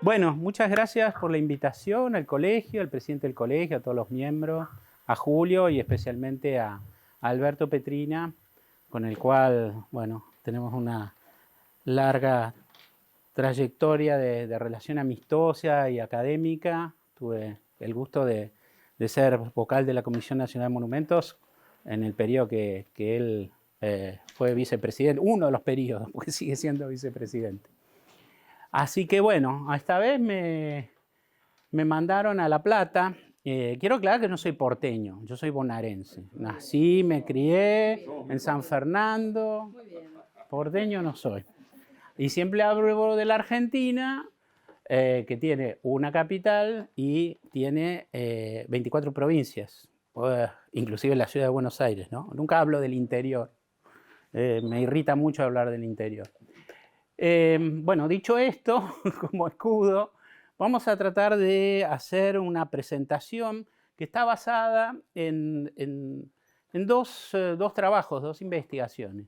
Bueno, muchas gracias por la invitación al colegio, al presidente del colegio, a todos los miembros, a Julio y especialmente a Alberto Petrina, con el cual, bueno, tenemos una larga trayectoria de relación amistosa y académica. Tuve el gusto de ser vocal de la Comisión Nacional de Monumentos en el periodo que él fue vicepresidente, uno de los periodos, porque sigue siendo vicepresidente. Así que bueno, esta vez me mandaron a La Plata. Quiero aclarar que no soy porteño, yo soy bonaerense. Nací, me crié en San Fernando. Porteño no soy. Y siempre hablo de la Argentina, que tiene una capital y tiene 24 provincias, inclusive la ciudad de Buenos Aires, ¿no? Nunca hablo del interior. Me irrita mucho hablar del interior. Bueno, dicho esto, como escudo, vamos a tratar de hacer una presentación que está basada en dos trabajos, dos investigaciones.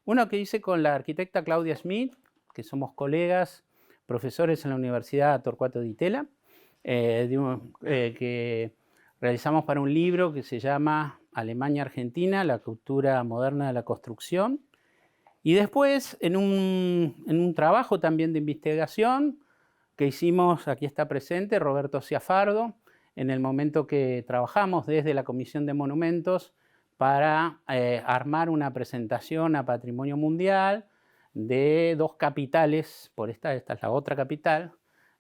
Uno que hice con la arquitecta Claudia Smith, que somos colegas, profesores en la Universidad Torcuato Di Tella, que realizamos para un libro que se llama Alemania-Argentina, la cultura moderna de la construcción. Y después, en un trabajo también de investigación que hicimos, aquí está presente Roberto Ciafardo, en el momento que trabajamos desde la Comisión de Monumentos para armar una presentación a Patrimonio Mundial de dos capitales, por esta es la otra capital,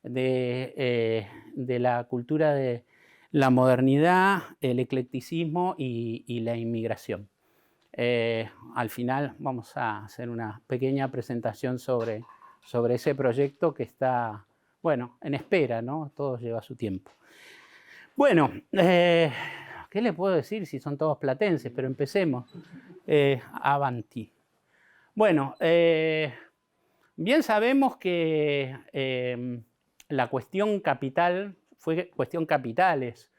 de la cultura de la modernidad, el eclecticismo y la inmigración. Al final vamos a hacer una pequeña presentación sobre ese proyecto que está, bueno, en espera, ¿no? Todo lleva su tiempo. Bueno, ¿qué le puedo decir si son todos platenses? Pero empecemos. Avanti. Bueno, bien sabemos que la cuestión capital fue cuestión capitales,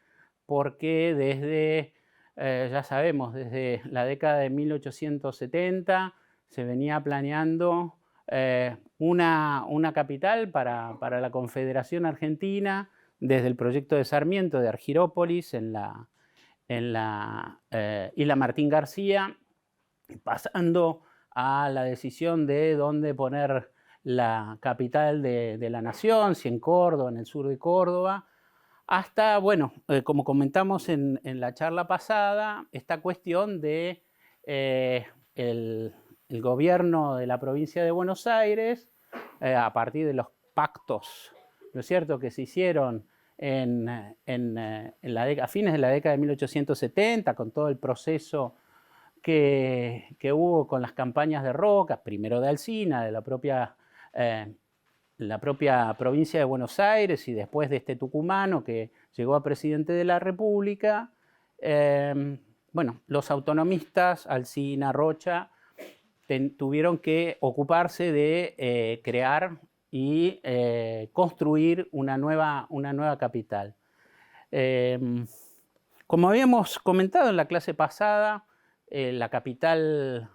porque desde ya sabemos, desde la década de 1870 se venía planeando una capital para la Confederación Argentina, desde el proyecto de Sarmiento de Argirópolis en la Isla Martín García, pasando a la decisión de dónde poner la capital de la nación, si en Córdoba, en el sur de Córdoba, hasta, bueno, como comentamos en la charla pasada, esta cuestión de el gobierno de la provincia de Buenos Aires, a partir de los pactos, ¿no es cierto?, que se hicieron a fines de la década de 1870, con todo el proceso que hubo con las campañas de Rocas, primero de Alsina, de la propia provincia de Buenos Aires y después de este tucumano que llegó a presidente de la República. Bueno, los autonomistas, Alsina, Rocha, tuvieron que ocuparse de crear y construir una nueva capital. Como habíamos comentado en la clase pasada, la capital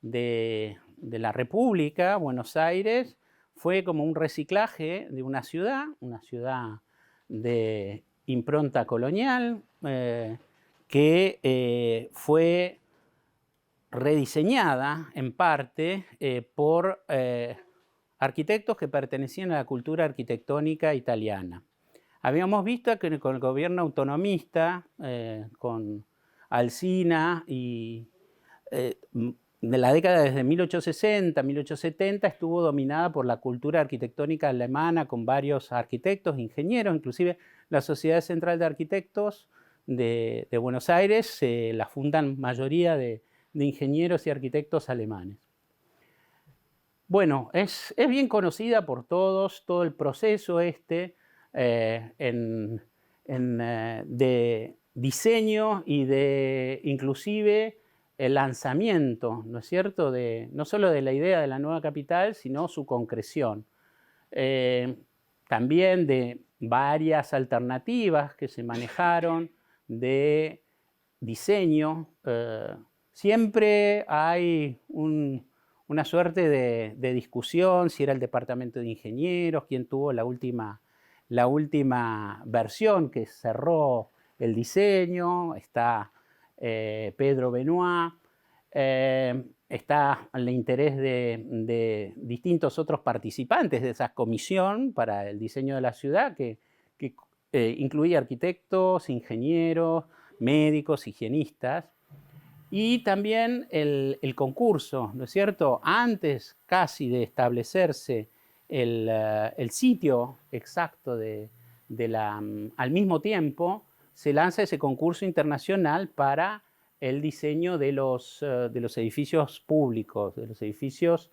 de la República, Buenos Aires, fue como un reciclaje de una ciudad de impronta colonial, que fue rediseñada en parte por arquitectos que pertenecían a la cultura arquitectónica italiana. Habíamos visto que con el gobierno autonomista, con Alsina y de la década desde 1860, 1870, estuvo dominada por la cultura arquitectónica alemana con varios arquitectos, ingenieros, inclusive la Sociedad Central de Arquitectos de Buenos Aires la fundan mayoría de ingenieros y arquitectos alemanes. Bueno, es bien conocida por todos, todo el proceso de diseño y de inclusive el lanzamiento, ¿no es cierto?, no solo de la idea de la nueva capital, sino su concreción. También de varias alternativas que se manejaron de diseño. Siempre hay una suerte de discusión si era el departamento de ingenieros, quién tuvo la última versión que cerró el diseño. Está Pedro Benoit, está el interés de distintos otros participantes de esa comisión para el diseño de la ciudad, que incluía arquitectos, ingenieros, médicos, higienistas. Y también el concurso, ¿no es cierto? Antes casi de establecerse el sitio exacto al mismo tiempo, se lanza ese concurso internacional para el diseño de los edificios públicos, de los edificios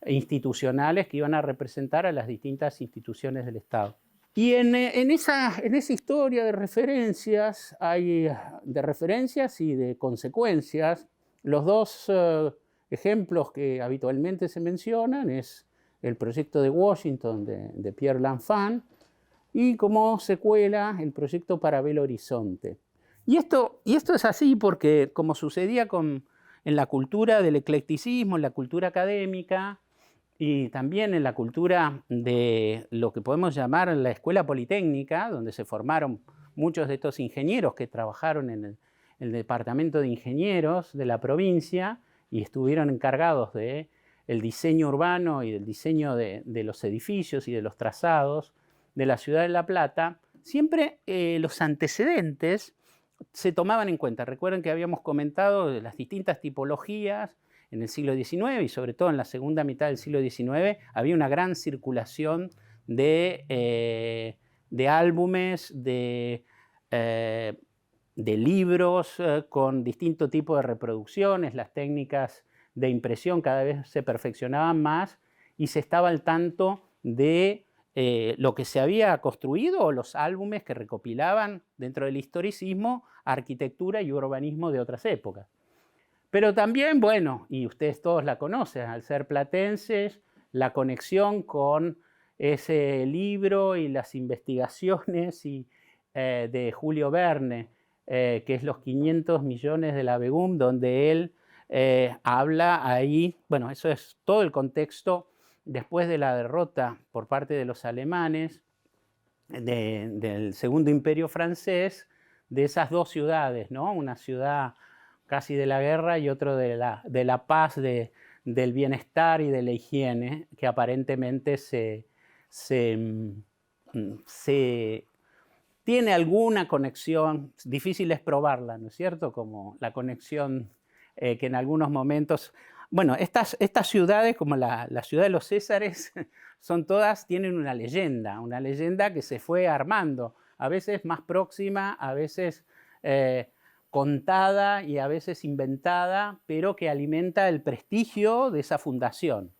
institucionales que iban a representar a las distintas instituciones del Estado. Y en esa historia de referencias, hay de referencias y de consecuencias. Los dos ejemplos que habitualmente se mencionan es el proyecto de Washington de Pierre L'Enfant y como secuela el proyecto para Belo Horizonte. Y esto es así porque, como sucedía en la cultura del eclecticismo, en la cultura académica, y también en la cultura de lo que podemos llamar la escuela politécnica, donde se formaron muchos de estos ingenieros que trabajaron en el departamento de ingenieros de la provincia y estuvieron encargados del diseño urbano y del diseño de los edificios y de los trazados de la ciudad de La Plata. Siempre los antecedentes se tomaban en cuenta. Recuerden que habíamos comentado las distintas tipologías. En el siglo XIX y sobre todo en la segunda mitad del siglo XIX había una gran circulación de álbumes, de libros con distinto tipo de reproducciones. Las técnicas de impresión cada vez se perfeccionaban más y se estaba al tanto de lo que se había construido o los álbumes que recopilaban dentro del historicismo arquitectura y urbanismo de otras épocas. Pero también, bueno, y ustedes todos la conocen, al ser platenses, la conexión con ese libro y las investigaciones de Julio Verne, que es Los 500 millones de la Begum, donde él habla ahí, bueno, eso es todo el contexto después de la derrota por parte de los alemanes del Segundo Imperio francés, de esas dos ciudades, ¿no? Una ciudad casi de la guerra y otro de la paz, del bienestar y de la higiene, que aparentemente tiene alguna conexión, difícil es probarla, ¿no es cierto? Como la conexión que en algunos momentos... Bueno, estas ciudades, como la ciudad de los Césares, tienen una leyenda que se fue armando, a veces más próxima, a veces contada y a veces inventada, pero que alimenta el prestigio de esa fundación.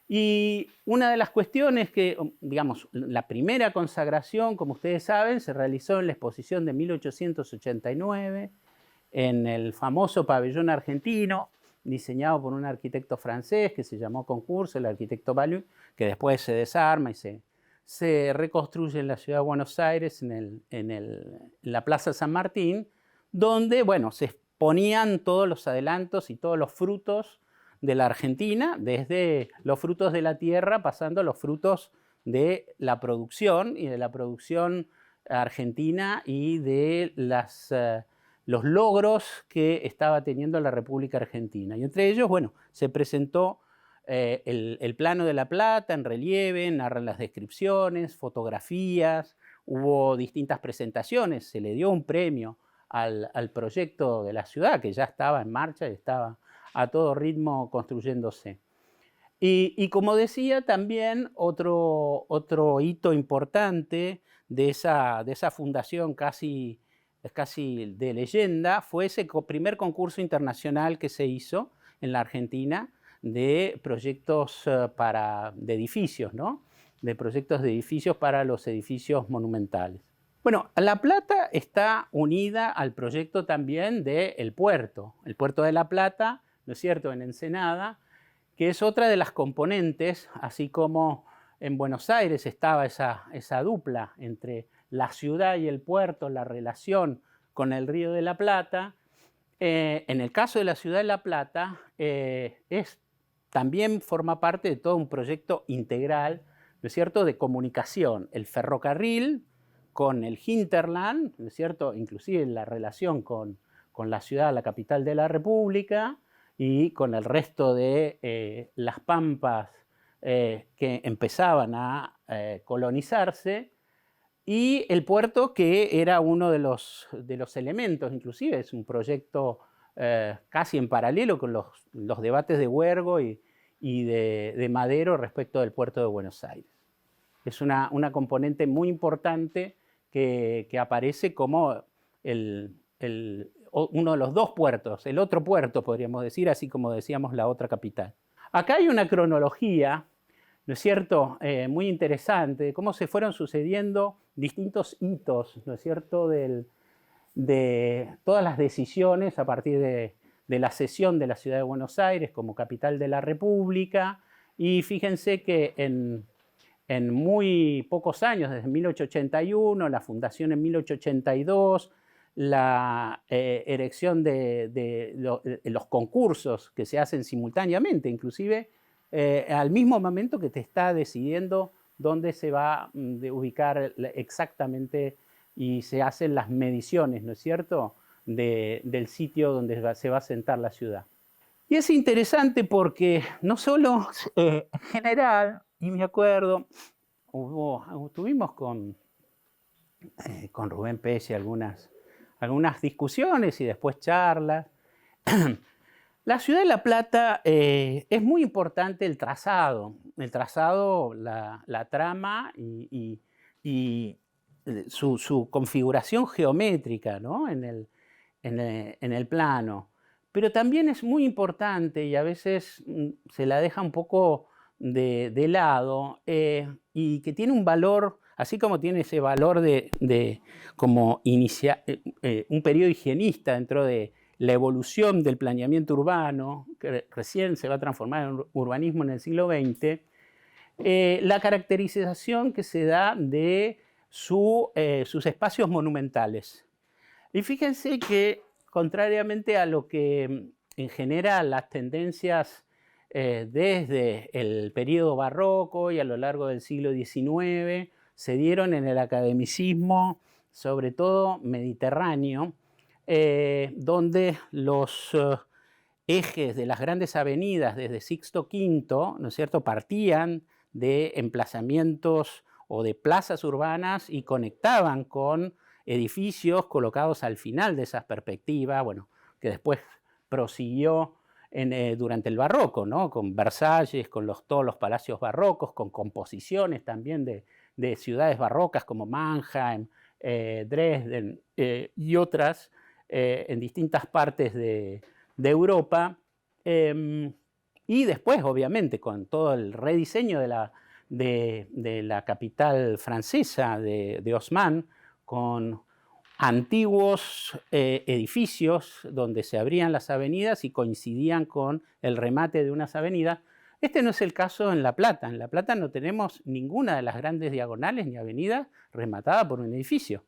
Y una de las cuestiones que, digamos, la primera consagración, como ustedes saben, se realizó en la exposición de 1889, en el famoso pabellón argentino, diseñado por un arquitecto francés que se llamó Concurso, el arquitecto Balloux, que después se desarma y se reconstruye en la ciudad de Buenos Aires, en la Plaza San Martín, donde, bueno, se exponían todos los adelantos y todos los frutos de la Argentina, desde los frutos de la tierra, pasando a los frutos de la producción y de la producción argentina y de los logros que estaba teniendo la República Argentina. Y entre ellos, bueno, se presentó el plano de La Plata en relieve, narran las descripciones, fotografías, hubo distintas presentaciones, se le dio un premio al proyecto de la ciudad, que ya estaba en marcha y estaba a todo ritmo construyéndose. Y como decía, también otro hito importante de esa fundación casi de leyenda fue ese primer concurso internacional que se hizo en la Argentina de proyectos de edificios, ¿no? De proyectos de edificios para los edificios monumentales. Bueno, La Plata está unida al proyecto también del puerto, el puerto de La Plata, ¿no es cierto?, en Ensenada, que es otra de las componentes, así como en Buenos Aires estaba esa dupla entre la ciudad y el puerto, la relación con el Río de la Plata. En el caso de la ciudad de La Plata, es también forma parte de todo un proyecto integral, ¿no es cierto?, de comunicación. El ferrocarril con el hinterland, ¿no es cierto?, inclusive la relación con la ciudad, la capital de la República, y con el resto de las pampas que empezaban a colonizarse, y el puerto, que era uno de los elementos, inclusive es un proyecto casi en paralelo con los debates de Huergo y de Madero respecto del puerto de Buenos Aires. Es una componente muy importante que aparece como uno de los dos puertos, el otro puerto, podríamos decir, así como decíamos la otra capital. Acá hay una cronología, ¿no es cierto?, muy interesante, de cómo se fueron sucediendo distintos hitos, ¿no es cierto?, de todas las decisiones a partir de la cesión de la ciudad de Buenos Aires como capital de la República. Y fíjense que en muy pocos años, desde 1881, la fundación en 1882, la erección de los concursos que se hacen simultáneamente, inclusive al mismo momento que te está decidiendo dónde se va a ubicar exactamente y se hacen las mediciones, ¿no es cierto?, del sitio donde se va a asentar la ciudad. Y es interesante porque no solo en general, y me acuerdo, tuvimos con Rubén Pesce algunas discusiones y después charlas. La ciudad de La Plata es muy importante el trazado, la trama y su configuración geométrica, ¿no?, en el plano. Pero también es muy importante, y a veces se la deja un poco de lado, y que tiene un valor, así como tiene ese valor de como un periodo higienista dentro de la evolución del planeamiento urbano, que recién se va a transformar en urbanismo en el siglo XX, la caracterización que se da de sus espacios monumentales. Y fíjense que, contrariamente a lo que en general las tendencias desde el periodo barroco y a lo largo del siglo XIX se dieron en el academicismo, sobre todo mediterráneo, donde los ejes de las grandes avenidas desde Sixto V, ¿no es cierto?, partían de emplazamientos o de plazas urbanas y conectaban con edificios colocados al final de esas perspectivas, bueno, que después prosiguió durante el barroco, ¿no?, con Versalles, con todos los palacios barrocos, con composiciones también de ciudades barrocas como Mannheim, Dresden y otras en distintas partes de Europa. Y después, obviamente, con todo el rediseño de la capital francesa de Haussmann, con antiguos edificios donde se abrían las avenidas y coincidían con el remate de unas avenidas. Este no es el caso en La Plata. En La Plata no tenemos ninguna de las grandes diagonales ni avenidas rematada por un edificio.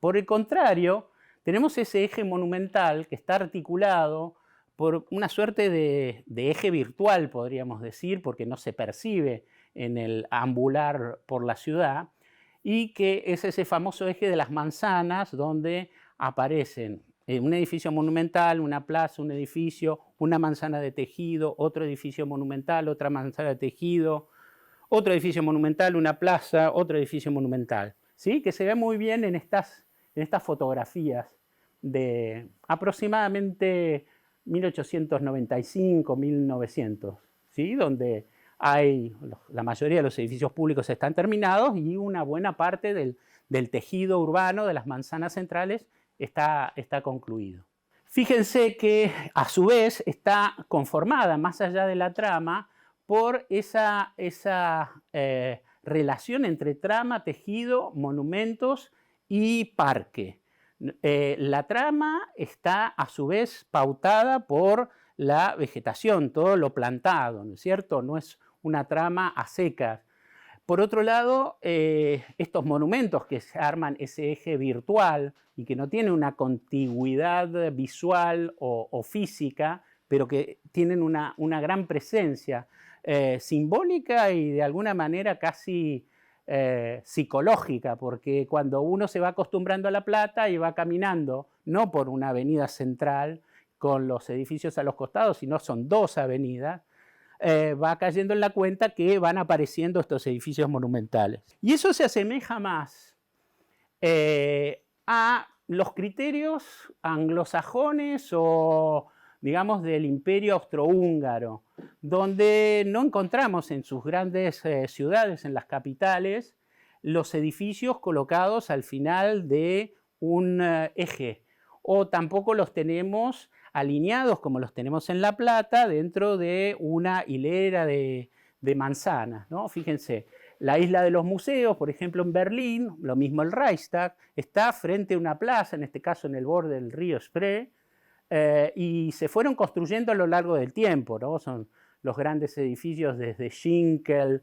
Por el contrario, tenemos ese eje monumental que está articulado por una suerte de eje virtual, podríamos decir, porque no se percibe en el ambular por la ciudad, y que es ese famoso eje de las manzanas, donde aparecen un edificio monumental, una plaza, un edificio, una manzana de tejido, otro edificio monumental, otra manzana de tejido, otro edificio monumental, una plaza, otro edificio monumental, ¿sí?, que se ve muy bien en estas fotografías de aproximadamente 1895, 1900, ¿sí?, donde la mayoría de los edificios públicos están terminados y una buena parte del tejido urbano de las manzanas centrales está concluido. Fíjense que a su vez está conformada, más allá de la trama, por esa relación entre trama, tejido, monumentos y parque. La trama está a su vez pautada por la vegetación, todo lo plantado, ¿no es cierto? No es una trama a secas. Por otro lado, estos monumentos que se arman ese eje virtual y que no tiene una contigüidad visual o física, pero que tienen una gran presencia simbólica y de alguna manera casi psicológica, porque cuando uno se va acostumbrando a La Plata y va caminando, no por una avenida central con los edificios a los costados, sino son dos avenidas, va cayendo en la cuenta que van apareciendo estos edificios monumentales. Y eso se asemeja más a los criterios anglosajones o, digamos, del imperio austrohúngaro, donde no encontramos en sus grandes ciudades, en las capitales, los edificios colocados al final de un eje, o tampoco los tenemos alineados como los tenemos en La Plata dentro de una hilera de manzanas, ¿no? Fíjense, la isla de los museos, por ejemplo, en Berlín, lo mismo el Reichstag, está frente a una plaza, en este caso en el borde del río Spree, y se fueron construyendo a lo largo del tiempo, ¿no? Son los grandes edificios desde Schinkel,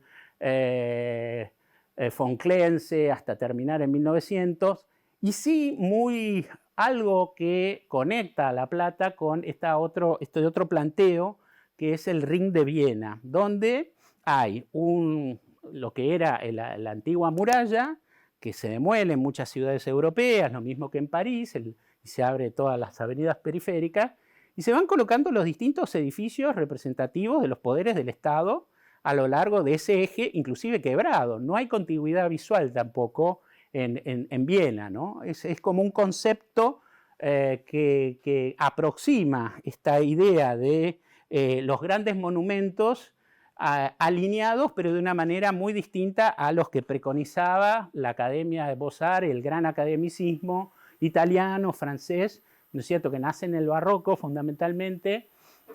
von Klenze, hasta terminar en 1900, y sí algo que conecta a La Plata con este otro planteo, que es el Ring de Viena, donde hay lo que era la antigua muralla, que se demuele en muchas ciudades europeas, lo mismo que en París, y se abre todas las avenidas periféricas, y se van colocando los distintos edificios representativos de los poderes del Estado a lo largo de ese eje, inclusive quebrado. No hay contigüidad visual tampoco en Viena, ¿no? Es como un concepto que aproxima esta idea de los grandes monumentos alineados, pero de una manera muy distinta a los que preconizaba la Academia de Beaux-Arts, el gran academicismo italiano, francés, ¿no es cierto?, que nace en el barroco fundamentalmente,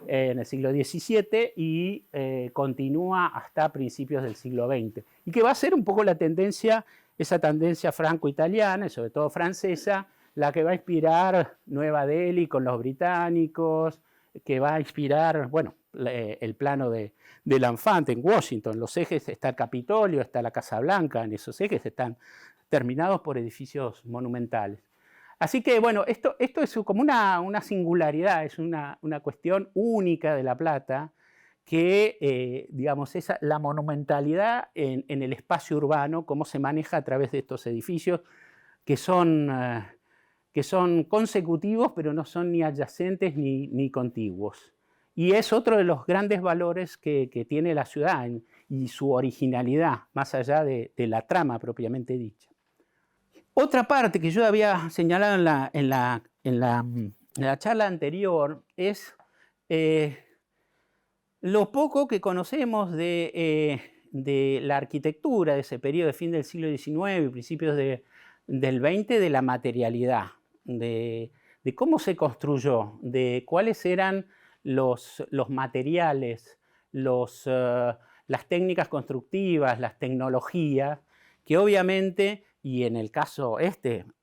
en el siglo XVII y continúa hasta principios del siglo XX. Y que va a ser un poco esa tendencia franco-italiana y sobre todo francesa, la que va a inspirar Nueva Delhi con los británicos, que va a inspirar, bueno, el plano de l'Enfant en Washington. Los ejes está el Capitolio, está la Casa Blanca, en esos ejes están terminados por edificios monumentales. Así que, bueno, esto es como una singularidad, es una cuestión única de La Plata, que, digamos, la monumentalidad en el espacio urbano, cómo se maneja a través de estos edificios, que son consecutivos, pero no son ni adyacentes ni contiguos. Y es otro de los grandes valores que tiene la ciudad y su originalidad, más allá de la trama propiamente dicha. Otra parte que yo había señalado en la charla anterior es lo poco que conocemos de la arquitectura de ese periodo de fin del siglo XIX y principios del XX, de la materialidad, de cómo se construyó, de cuáles eran los materiales, las técnicas constructivas, las tecnologías, que obviamente, y en el caso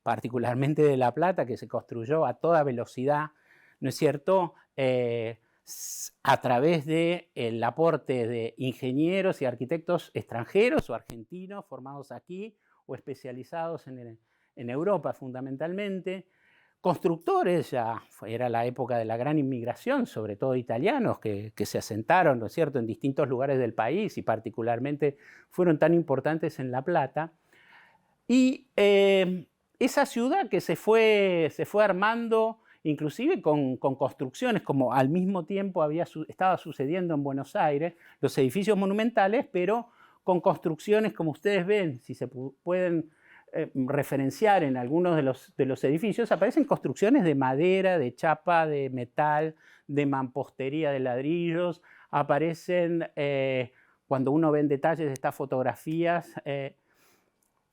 particularmente de La Plata, que se construyó a toda velocidad, ¿no es cierto?, a través del aporte de ingenieros y arquitectos extranjeros o argentinos formados aquí o especializados en Europa fundamentalmente, constructores, ya era la época de la gran inmigración, sobre todo italianos, que se asentaron, ¿no es cierto?, en distintos lugares del país y particularmente fueron tan importantes en La Plata. Y esa ciudad que se fue armando, inclusive con construcciones, como al mismo tiempo estaba sucediendo en Buenos Aires, los edificios monumentales, pero con construcciones, como ustedes ven, si se pueden referenciar en algunos de los edificios, aparecen construcciones de madera, de chapa, de metal, de mampostería de ladrillos, aparecen, cuando uno ve en detalles de estas fotografías,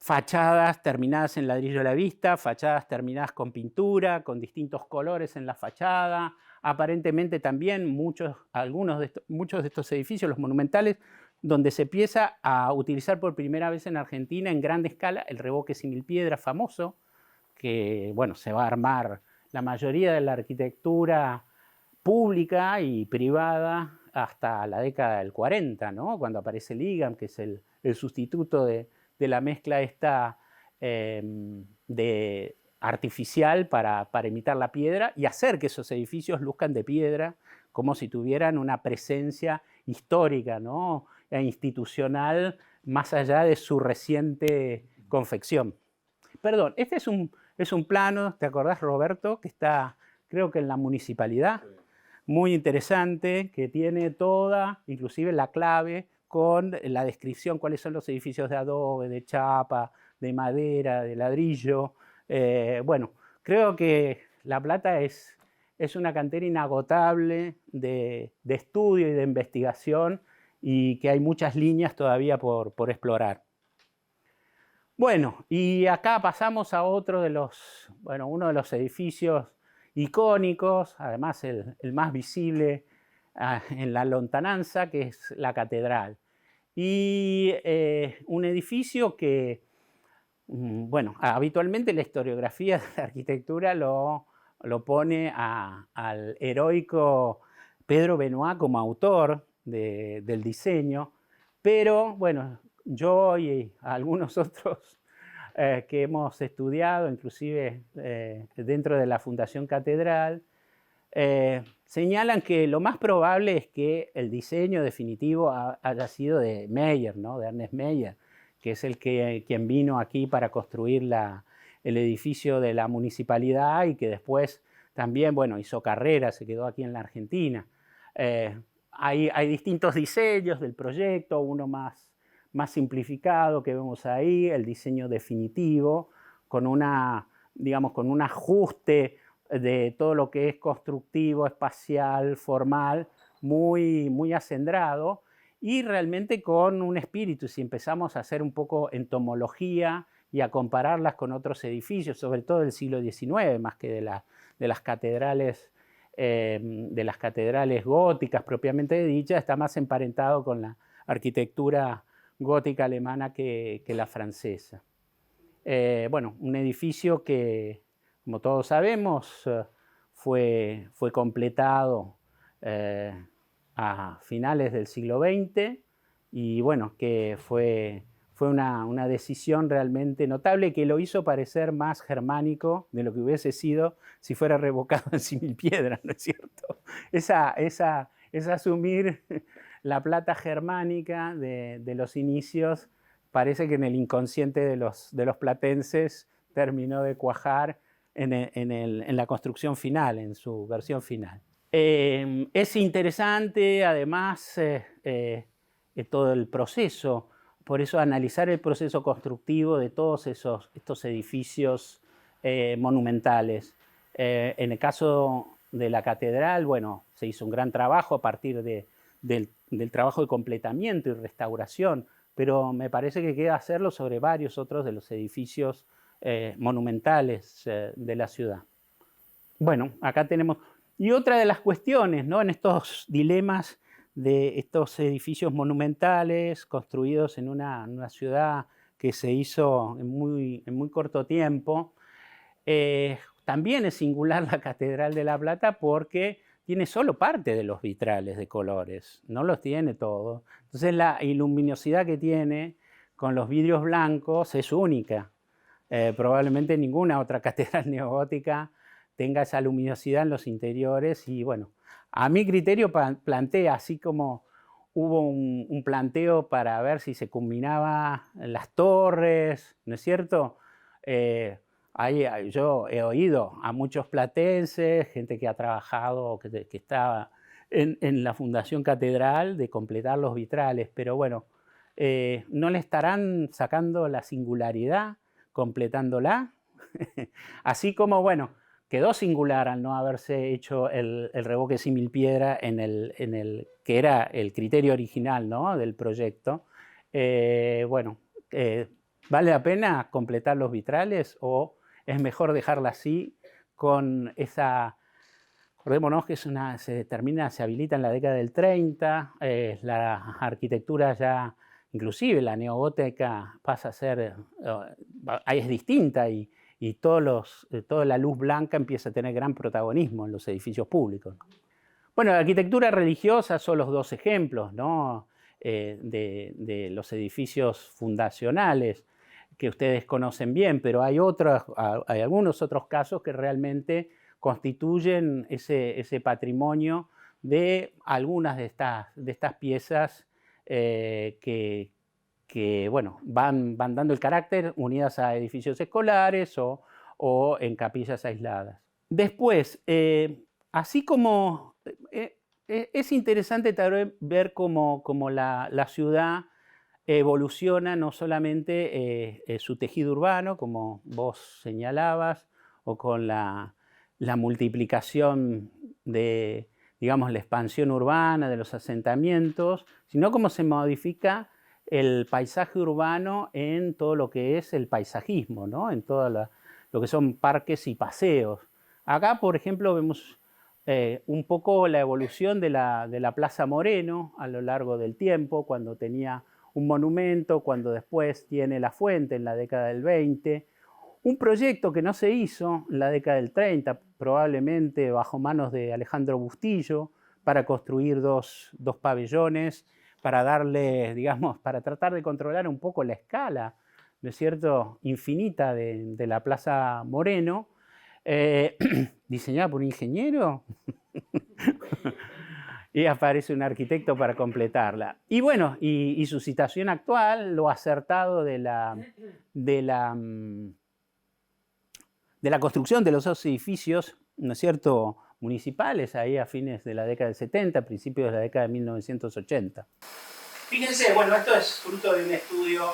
fachadas terminadas en ladrillo a la vista, fachadas terminadas con pintura, con distintos colores en la fachada. Aparentemente también muchos de estos edificios, los monumentales, donde se empieza a utilizar por primera vez en Argentina en gran escala el revoque similpiedra famoso, que, bueno, se va a armar la mayoría de la arquitectura pública y privada hasta la década del 40, ¿no?, cuando aparece el IGAM, que es el sustituto de la mezcla esta artificial para imitar la piedra y hacer que esos edificios luzcan de piedra como si tuvieran una presencia histórica, ¿no? E institucional más allá de su reciente confección. Perdón, este es un plano, ¿te acordás, Roberto? Que está, creo que en la municipalidad, muy interesante, que tiene toda, inclusive la clave, con la descripción, cuáles son los edificios de adobe, de chapa, de madera, de ladrillo. Bueno, creo que La Plata es una cantera inagotable de estudio y de investigación y que hay muchas líneas todavía por explorar. Bueno, y acá pasamos a otro de los, bueno, uno de los edificios icónicos, además el más visible en la lontananza, que es la catedral. Y un edificio que, bueno, habitualmente la historiografía de la arquitectura lo pone al heroico Pedro Benoit como autor del diseño, pero bueno, yo y algunos otros que hemos estudiado, inclusive dentro de la Fundación Catedral, señalan que lo más probable es que el diseño definitivo haya sido de Meyer, ¿no? De Ernest Meyer, que es quien vino aquí para construir el edificio de la municipalidad y que después también, bueno, hizo carrera, se quedó aquí en la Argentina. Hay distintos diseños del proyecto, uno más simplificado que vemos ahí, el diseño definitivo, con digamos, con un ajuste de todo lo que es constructivo, espacial, formal, muy acendrado, y realmente con un espíritu. Si empezamos a hacer un poco entomología y a compararlas con otros edificios, sobre todo del siglo XIX, más que de las catedrales góticas propiamente dichas, está más emparentado con la arquitectura gótica alemana que la francesa. Bueno, un edificio que, como todos sabemos, fue completado a finales del siglo XX y bueno, que fue una decisión realmente notable que lo hizo parecer más germánico de lo que hubiese sido si fuera revocado en Similpiedra, ¿no es cierto? Es asumir la plata germánica de los inicios, parece que en el inconsciente de los platenses terminó de cuajar en la construcción final, en su versión final. Es interesante, además, todo el proceso, por eso analizar el proceso constructivo de todos estos edificios monumentales. En el caso de la catedral, bueno, se hizo un gran trabajo a partir del trabajo de completamiento y restauración, pero me parece que queda hacerlo sobre varios otros de los edificios monumentales de la ciudad. Bueno, acá tenemos... Y otra de las cuestiones, ¿no? En estos dilemas de estos edificios monumentales construidos en una ciudad que se hizo en muy corto tiempo, también es singular la Catedral de La Plata porque tiene solo parte de los vitrales de colores, no los tiene todos. Entonces la luminosidad que tiene con los vidrios blancos es única. Probablemente ninguna otra catedral neogótica tenga esa luminosidad en los interiores y bueno, a mi criterio plantea, así como hubo un planteo para ver si se combinaba las torres, ¿no es cierto? Yo he oído a muchos platenses, gente que ha trabajado, que estaba en la Fundación Catedral, de completar los vitrales, pero bueno, ¿no le estarán sacando la singularidad, completándola? Así como, bueno, quedó singular al no haberse hecho el revoque Similpiedra que era el criterio original, ¿no? Del proyecto. Bueno, ¿vale la pena completar los vitrales o es mejor dejarla así con esa... Recordémonos que se habilita en la década del 30, la arquitectura ya, inclusive la neogótica pasa a ser, es distinta y toda la luz blanca empieza a tener gran protagonismo en los edificios públicos. Bueno, la arquitectura religiosa son los dos ejemplos, ¿no? De los edificios fundacionales que ustedes conocen bien, pero hay algunos otros casos que realmente constituyen ese patrimonio de algunas de estas piezas que bueno, van dando el carácter unidas a edificios escolares o en capillas aisladas. Después, así como es interesante también ver cómo la ciudad evoluciona no solamente su tejido urbano, como vos señalabas, o con la multiplicación de, digamos, la expansión urbana de los asentamientos, sino cómo se modifica el paisaje urbano en todo lo que es el paisajismo, ¿no? En todo lo que son parques y paseos. Acá, por ejemplo, vemos un poco la evolución de la Plaza Moreno a lo largo del tiempo, cuando tenía un monumento, cuando después tiene la fuente en la década del 20, un proyecto que no se hizo en la década del 30, probablemente bajo manos de Alejandro Bustillo, para construir dos pabellones, para darle, digamos, para tratar de controlar un poco la escala, ¿no es cierto?, infinita de la Plaza Moreno, diseñada por un ingeniero. Y aparece un arquitecto para completarla. Y bueno, y su situación actual, lo acertado de la construcción de los dos edificios, ¿no es cierto?, municipales, ahí a fines de la década del 70, principios de la década de 1980. Fíjense, bueno, esto es fruto de un estudio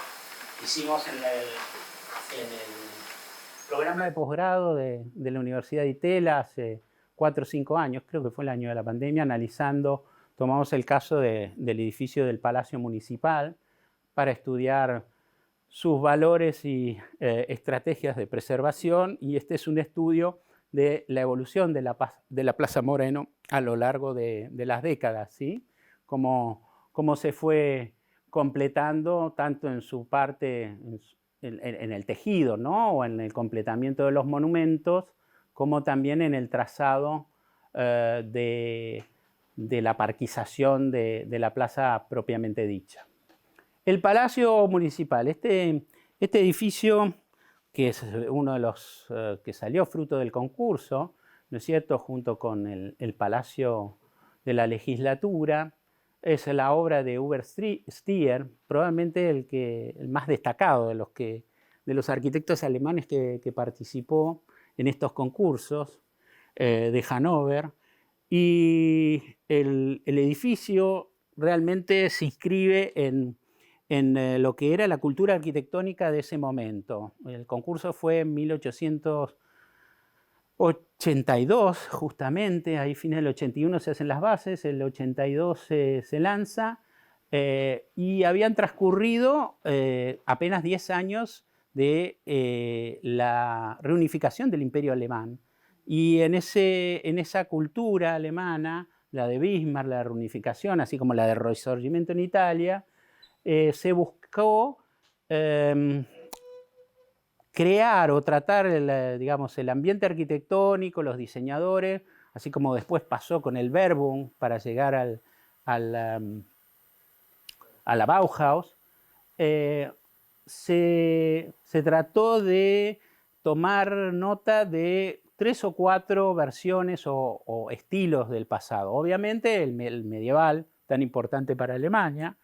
que hicimos en el programa de posgrado de la Universidad de Itela hace 4 o 5 años, creo que fue el año de la pandemia, analizando, tomamos el caso del edificio del Palacio Municipal para estudiar sus valores y estrategias de preservación, y este es un estudio de la evolución de la Plaza Moreno a lo largo de las décadas, ¿sí? Cómo se fue completando tanto en su parte, en el tejido, ¿no?, o en el completamiento de los monumentos, como también en el trazado de la parquización de la plaza propiamente dicha. El Palacio Municipal, este edificio, que es uno de los que salió fruto del concurso, ¿no es cierto?, junto con el Palacio de la Legislatura, es la obra de Hubert Stier, probablemente el más destacado de los arquitectos alemanes que participó en estos concursos de Hannover, y el edificio realmente se inscribe en lo que era la cultura arquitectónica de ese momento. El concurso fue en 1882, justamente, ahí fines del 81 se hacen las bases, el 82 se lanza, y habían transcurrido apenas 10 años de la reunificación del Imperio Alemán. Y en esa cultura alemana, la de Bismarck, la de reunificación, así como la de Risorgimento en Italia, se buscó crear o tratar digamos, el ambiente arquitectónico, los diseñadores, así como después pasó con el Verbum para llegar a la Bauhaus. Se trató de tomar nota de 3 o 4 versiones o estilos del pasado. Obviamente el medieval, tan importante para Alemania,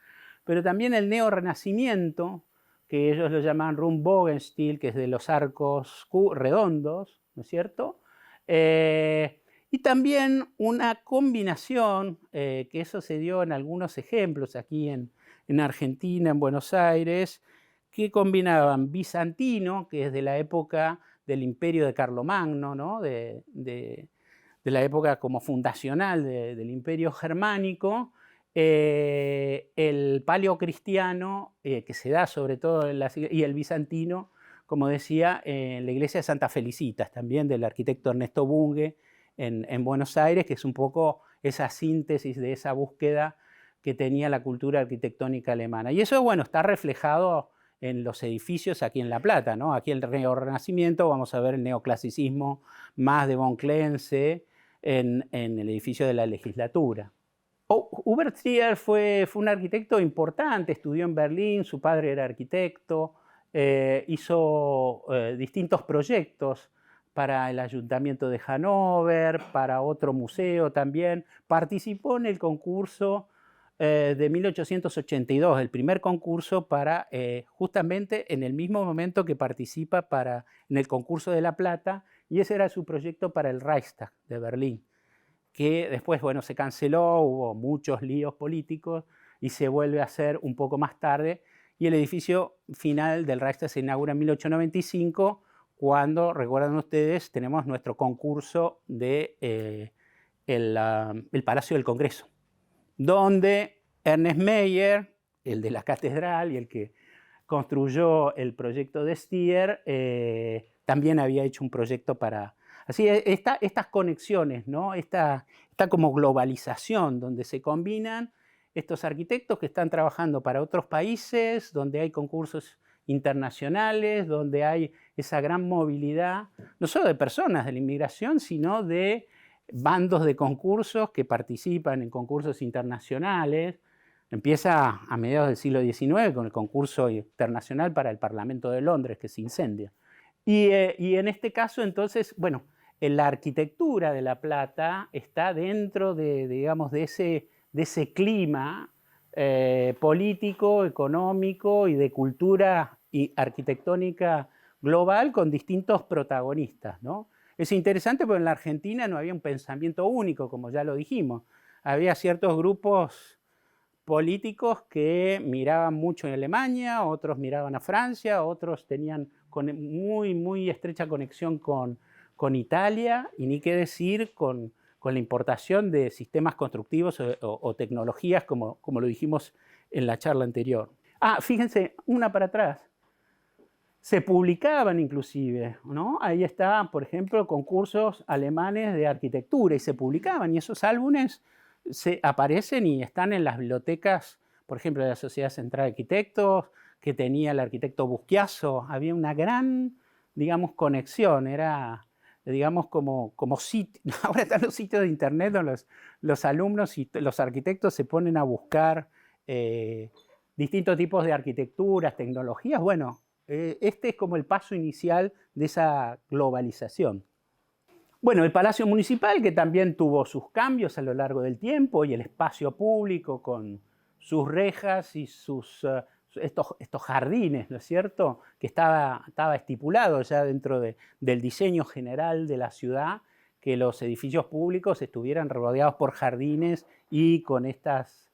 pero también el neorrenacimiento, que ellos lo llaman Rundbogenstil, que es de los arcos redondos, ¿no es cierto? Y también una combinación, que eso se dio en algunos ejemplos aquí en Argentina, en Buenos Aires, que combinaban bizantino, que es de la época del imperio de Carlomagno, ¿no?, de la época como fundacional del imperio germánico, el paleocristiano, que se da sobre todo y el bizantino, como decía, en la iglesia de Santa Felicitas, también del arquitecto Ernesto Bunge en Buenos Aires, que es un poco esa síntesis de esa búsqueda que tenía la cultura arquitectónica alemana. Y eso, bueno, está reflejado en los edificios aquí en La Plata, ¿no? Aquí el Renacimiento, vamos a ver el neoclasicismo más de von Klenze en el edificio de la Legislatura. Hubert Stier fue un arquitecto importante, estudió en Berlín, su padre era arquitecto, hizo distintos proyectos para el Ayuntamiento de Hannover, para otro museo también. Participó en el concurso de 1882, el primer concurso para, justamente en el mismo momento que participa en el concurso de La Plata, y ese era su proyecto para el Reichstag de Berlín, que después, bueno, se canceló, hubo muchos líos políticos y se vuelve a hacer un poco más tarde, y el edificio final del Reichstag se inaugura en 1895, cuando, recuerdan ustedes, tenemos nuestro concurso de el Palacio del Congreso, donde Ernest Mayr, el de la catedral y el que construyó el proyecto de Stier, también había hecho un proyecto para... Así, estas conexiones, ¿no? Esta como globalización, donde se combinan estos arquitectos que están trabajando para otros países, donde hay concursos internacionales, donde hay esa gran movilidad, no solo de personas de la inmigración, sino de bandos de concursos que participan en concursos internacionales. Empieza a mediados del siglo XIX con el concurso internacional para el Parlamento de Londres, que se incendia. Y en este caso, entonces, bueno, la arquitectura de La Plata está dentro digamos, de ese clima político, económico y de cultura y arquitectónica global con distintos protagonistas, ¿no? Es interesante porque en la Argentina no había un pensamiento único, como ya lo dijimos. Había ciertos grupos políticos que miraban mucho en Alemania, otros miraban a Francia, otros tenían muy estrecha conexión con Italia, y ni qué decir con la importación de sistemas constructivos o tecnologías, como lo dijimos en la charla anterior. Fíjense, una para atrás. Se publicaban inclusive, ¿no? Ahí estaban, por ejemplo, concursos alemanes de arquitectura, y se publicaban, y esos álbumes aparecen y están en las bibliotecas, por ejemplo, de la Sociedad Central de Arquitectos, que tenía el arquitecto Busquiazo. Había una gran, digamos, conexión, era, digamos, como sitio. Ahora están los sitios de internet donde los alumnos y los arquitectos se ponen a buscar distintos tipos de arquitecturas, tecnologías. Bueno, este es como el paso inicial de esa globalización. Bueno, el Palacio Municipal, que también tuvo sus cambios a lo largo del tiempo, y el espacio público con sus rejas y estos jardines, ¿no es cierto?, que estaba estipulado ya dentro del diseño general de la ciudad, que los edificios públicos estuvieran rodeados por jardines y con estas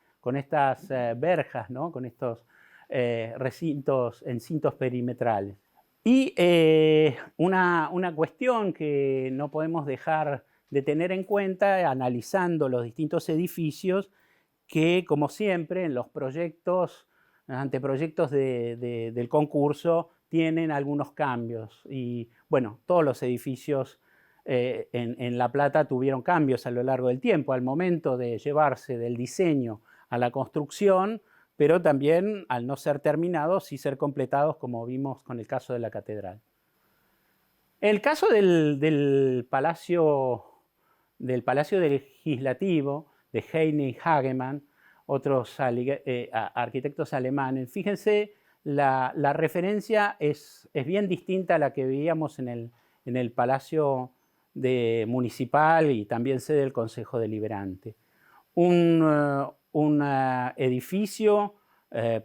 verjas, ¿no?, con estos encintos perimetrales. Y una cuestión que no podemos dejar de tener en cuenta, analizando los distintos edificios, que, como siempre, en los anteproyectos del concurso tienen algunos cambios. Y bueno, todos los edificios en La Plata tuvieron cambios a lo largo del tiempo, al momento de llevarse del diseño a la construcción, pero también, al no ser terminados, sí ser completados, como vimos con el caso de la catedral. El caso del Palacio Legislativo, de Heine y Hagemann, otros arquitectos alemanes, fíjense, la referencia es bien distinta a la que veíamos en el Palacio Municipal y también sede del Consejo Deliberante. Un edificio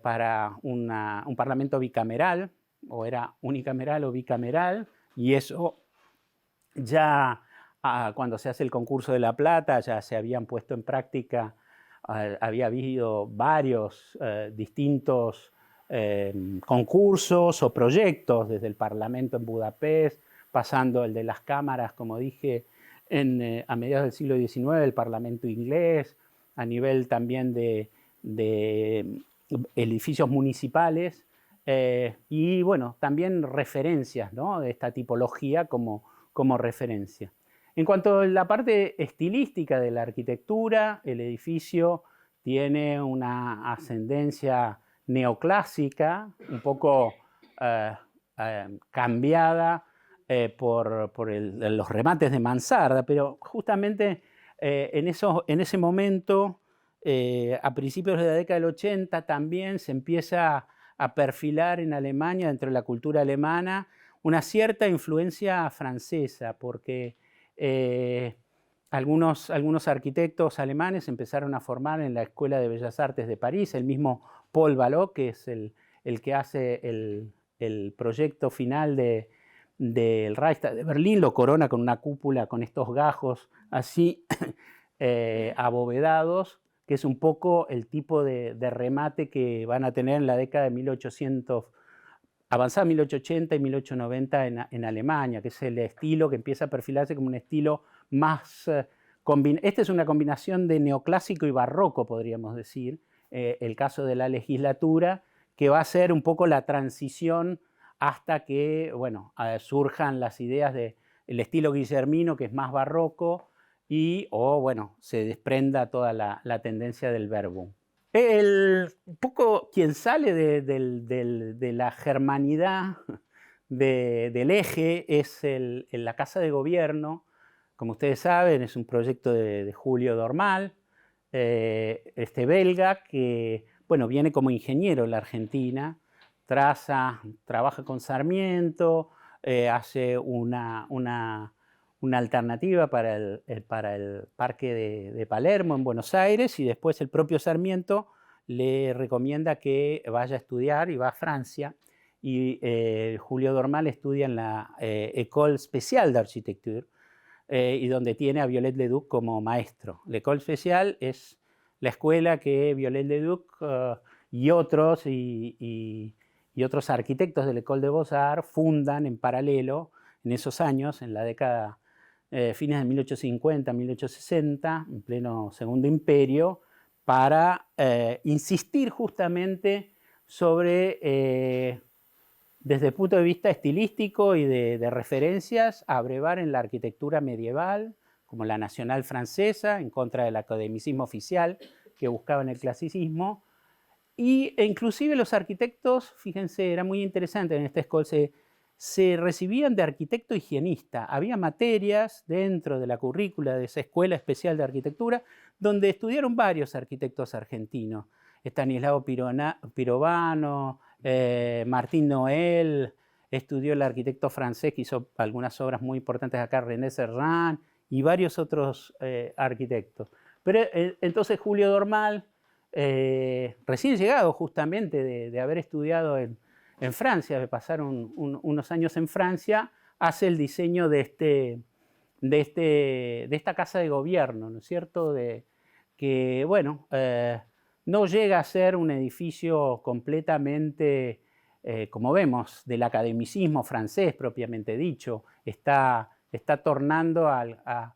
para un parlamento bicameral, o era unicameral o bicameral, y eso ya cuando se hace el concurso de La Plata ya se habían puesto en práctica, había habido varios distintos concursos o proyectos, desde el Parlamento en Budapest, pasando el de las cámaras, como dije, a mediados del siglo XIX, el Parlamento inglés, a nivel también de edificios municipales, y bueno, también referencias, ¿no?, de esta tipología como referencia. En cuanto a la parte estilística de la arquitectura, el edificio tiene una ascendencia neoclásica, un poco cambiada por los remates de mansarda, pero justamente en ese momento, a principios de la década del 80, también se empieza a perfilar en Alemania, dentro de la cultura alemana, una cierta influencia francesa, porque algunos arquitectos alemanes empezaron a formar en la Escuela de Bellas Artes de París, el mismo Paul Vallot, que es el que hace el proyecto final del Reichstag de Berlín, lo corona con una cúpula con estos gajos así abovedados, que es un poco el tipo de remate que van a tener en la década de 1800, avanzada 1880 y 1890 en Alemania, que es el estilo que empieza a perfilarse como un estilo más... Esta es una combinación de neoclásico y barroco, podríamos decir, el caso de la legislatura, que va a ser un poco la transición hasta que, bueno, surjan las ideas del estilo guillermino, que es más barroco, bueno, se desprenda toda la tendencia del Verbum. Un poco quien sale de la germanidad del eje es la Casa de Gobierno. Como ustedes saben, es un proyecto de Julio Dormal, belga, que bueno, viene como ingeniero en la Argentina, trabaja con Sarmiento, hace una alternativa para el Parque de Palermo en Buenos Aires, y después el propio Sarmiento le recomienda que vaya a estudiar y va a Francia, y Julio Dormal estudia en la École Spéciale d'Architecture, y donde tiene a Viollet-le-Duc como maestro. L'École Spéciale es la escuela que Viollet-le-Duc y otros arquitectos de l'École des Beaux-Arts fundan en paralelo en esos años, en la década fines de 1850, 1860, en pleno Segundo Imperio, para insistir justamente sobre, desde el punto de vista estilístico y de referencias, abrevar en la arquitectura medieval, como la nacional francesa, en contra del academicismo oficial que buscaban el clasicismo, e inclusive los arquitectos, fíjense, era muy interesante en esta escuela, se recibían de arquitecto higienista. Había materias dentro de la currícula de esa Escuela Especial de Arquitectura donde estudiaron varios arquitectos argentinos. Estanislao Pirovano, Martín Noel, estudió el arquitecto francés que hizo algunas obras muy importantes acá, René Serrán, y varios otros arquitectos. Pero entonces Julio Dormal, recién llegado justamente de haber estudiado en Francia, de pasar unos años en Francia, hace el diseño de esta casa de gobierno, ¿no es cierto? Que, bueno, no llega a ser un edificio completamente, como vemos, del academicismo francés propiamente dicho, está tornando a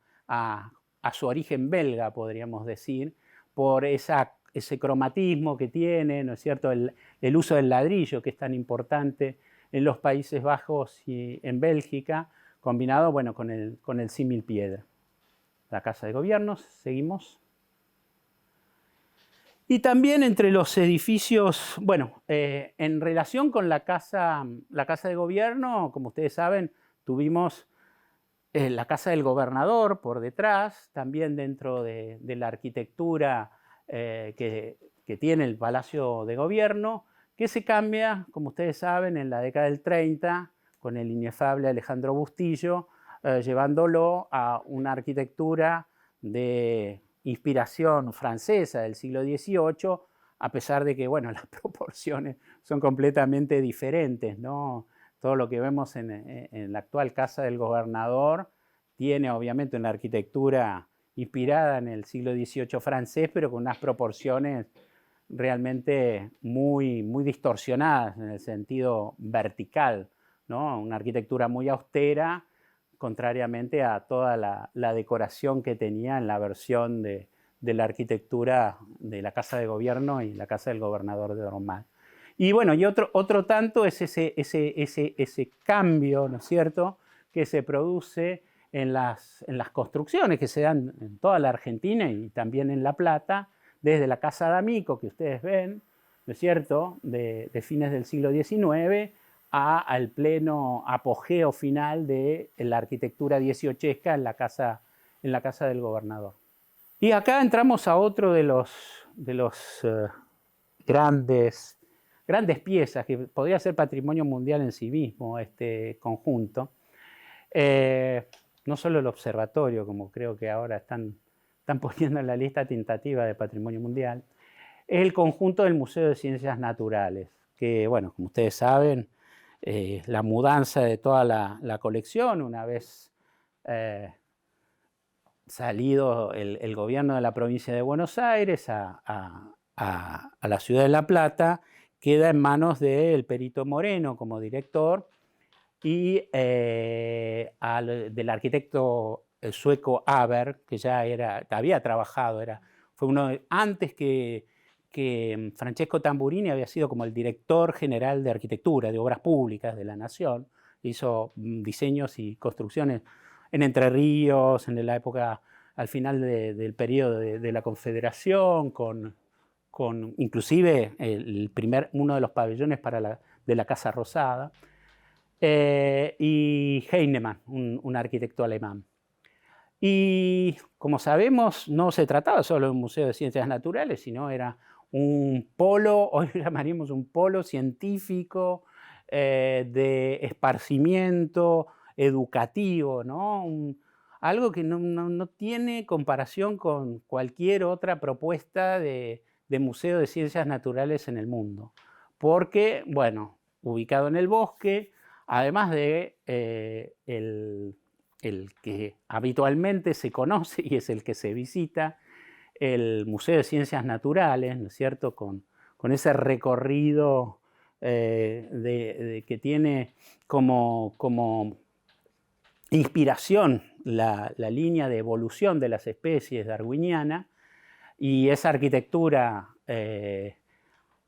su origen belga, podríamos decir, por ese cromatismo que tiene, ¿no es cierto?, el uso del ladrillo, que es tan importante en los Países Bajos y en Bélgica, combinado, bueno, con el símil piedra. La Casa de Gobierno, seguimos. Y también entre los edificios, bueno, en relación con la casa de Gobierno, como ustedes saben, tuvimos la Casa del Gobernador por detrás, también dentro de la arquitectura que tiene el Palacio de Gobierno, que se cambia, como ustedes saben, en la década del 30, con el inefable Alejandro Bustillo, llevándolo a una arquitectura de inspiración francesa del siglo XVIII, a pesar de que, bueno, las proporciones son completamente diferentes, ¿no? Todo lo que vemos en la actual Casa del Gobernador tiene obviamente una arquitectura inspirada en el siglo XVIII francés, pero con unas proporciones realmente muy, muy distorsionadas en el sentido vertical, ¿no? Una arquitectura muy austera, contrariamente a toda la decoración que tenía en la versión de la arquitectura de la Casa de Gobierno y la Casa del Gobernador de Dormal. Y bueno, y otro tanto es ese cambio, ¿no es cierto?, que se produce en las construcciones que se dan en toda la Argentina y también en La Plata, desde la Casa D'Amico, que ustedes ven, ¿no es cierto?, de fines del siglo XIX, al pleno apogeo final de la arquitectura dieciochesca en la casa del Gobernador. Y acá entramos a otro de los grandes grandes piezas, que podría ser patrimonio mundial en sí mismo, este conjunto. No solo el observatorio, como creo que ahora están poniendo en la lista tentativa de patrimonio mundial, es el conjunto del Museo de Ciencias Naturales, que, bueno, como ustedes saben, la mudanza de toda la colección, una vez salido el gobierno de la provincia de Buenos Aires a la ciudad de La Plata, queda en manos del Perito Moreno como director y del arquitecto sueco Haber, que ya había trabajado, fue uno antes que Francesco Tamburini había sido como el director general de arquitectura, de obras públicas de la Nación, hizo diseños y construcciones en Entre Ríos, en la época, al final del periodo de la Confederación, con inclusive uno de los pabellones de la Casa Rosada, y Heinemann, un arquitecto alemán. Y como sabemos, no se trataba solo de un museo de ciencias naturales, sino era un polo, hoy llamaríamos un polo científico, de esparcimiento educativo, ¿no? Algo que no tiene comparación con cualquier otra propuesta de museo de ciencias naturales en el mundo. Porque, bueno, ubicado en el bosque, además de el que habitualmente se conoce y es el que se visita, el Museo de Ciencias Naturales, ¿no es cierto?, con ese recorrido que tiene como inspiración la línea de evolución de las especies darwiniana y esa arquitectura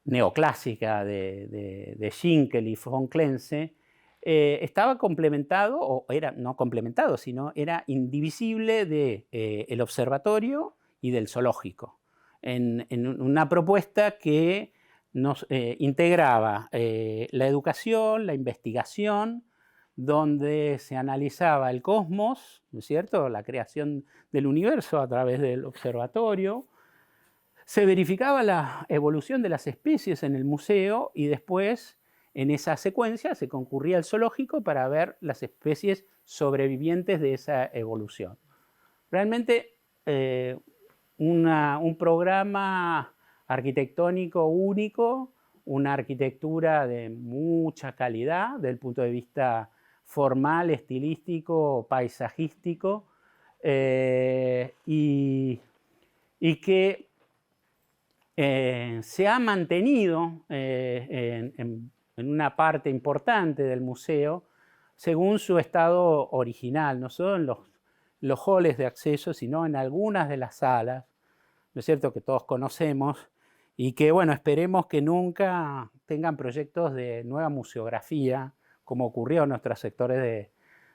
neoclásica de Schinkel y von Klenze, estaba complementado, o era no complementado, sino era indivisible del observatorio y del zoológico, en una propuesta que nos integraba la educación, la investigación, donde se analizaba el cosmos, ¿no es cierto?, la creación del universo a través del observatorio, se verificaba la evolución de las especies en el museo y después, en esa secuencia, se concurría al zoológico para ver las especies sobrevivientes de esa evolución. Realmente un programa arquitectónico único, una arquitectura de mucha calidad desde el punto de vista formal, estilístico, paisajístico, y que se ha mantenido en una parte importante del museo según su estado original, no solo en los halls de acceso, sino en algunas de las salas, ¿no es cierto?, que todos conocemos y que, bueno, esperemos que nunca tengan proyectos de nueva museografía, como ocurrió en nuestros sectores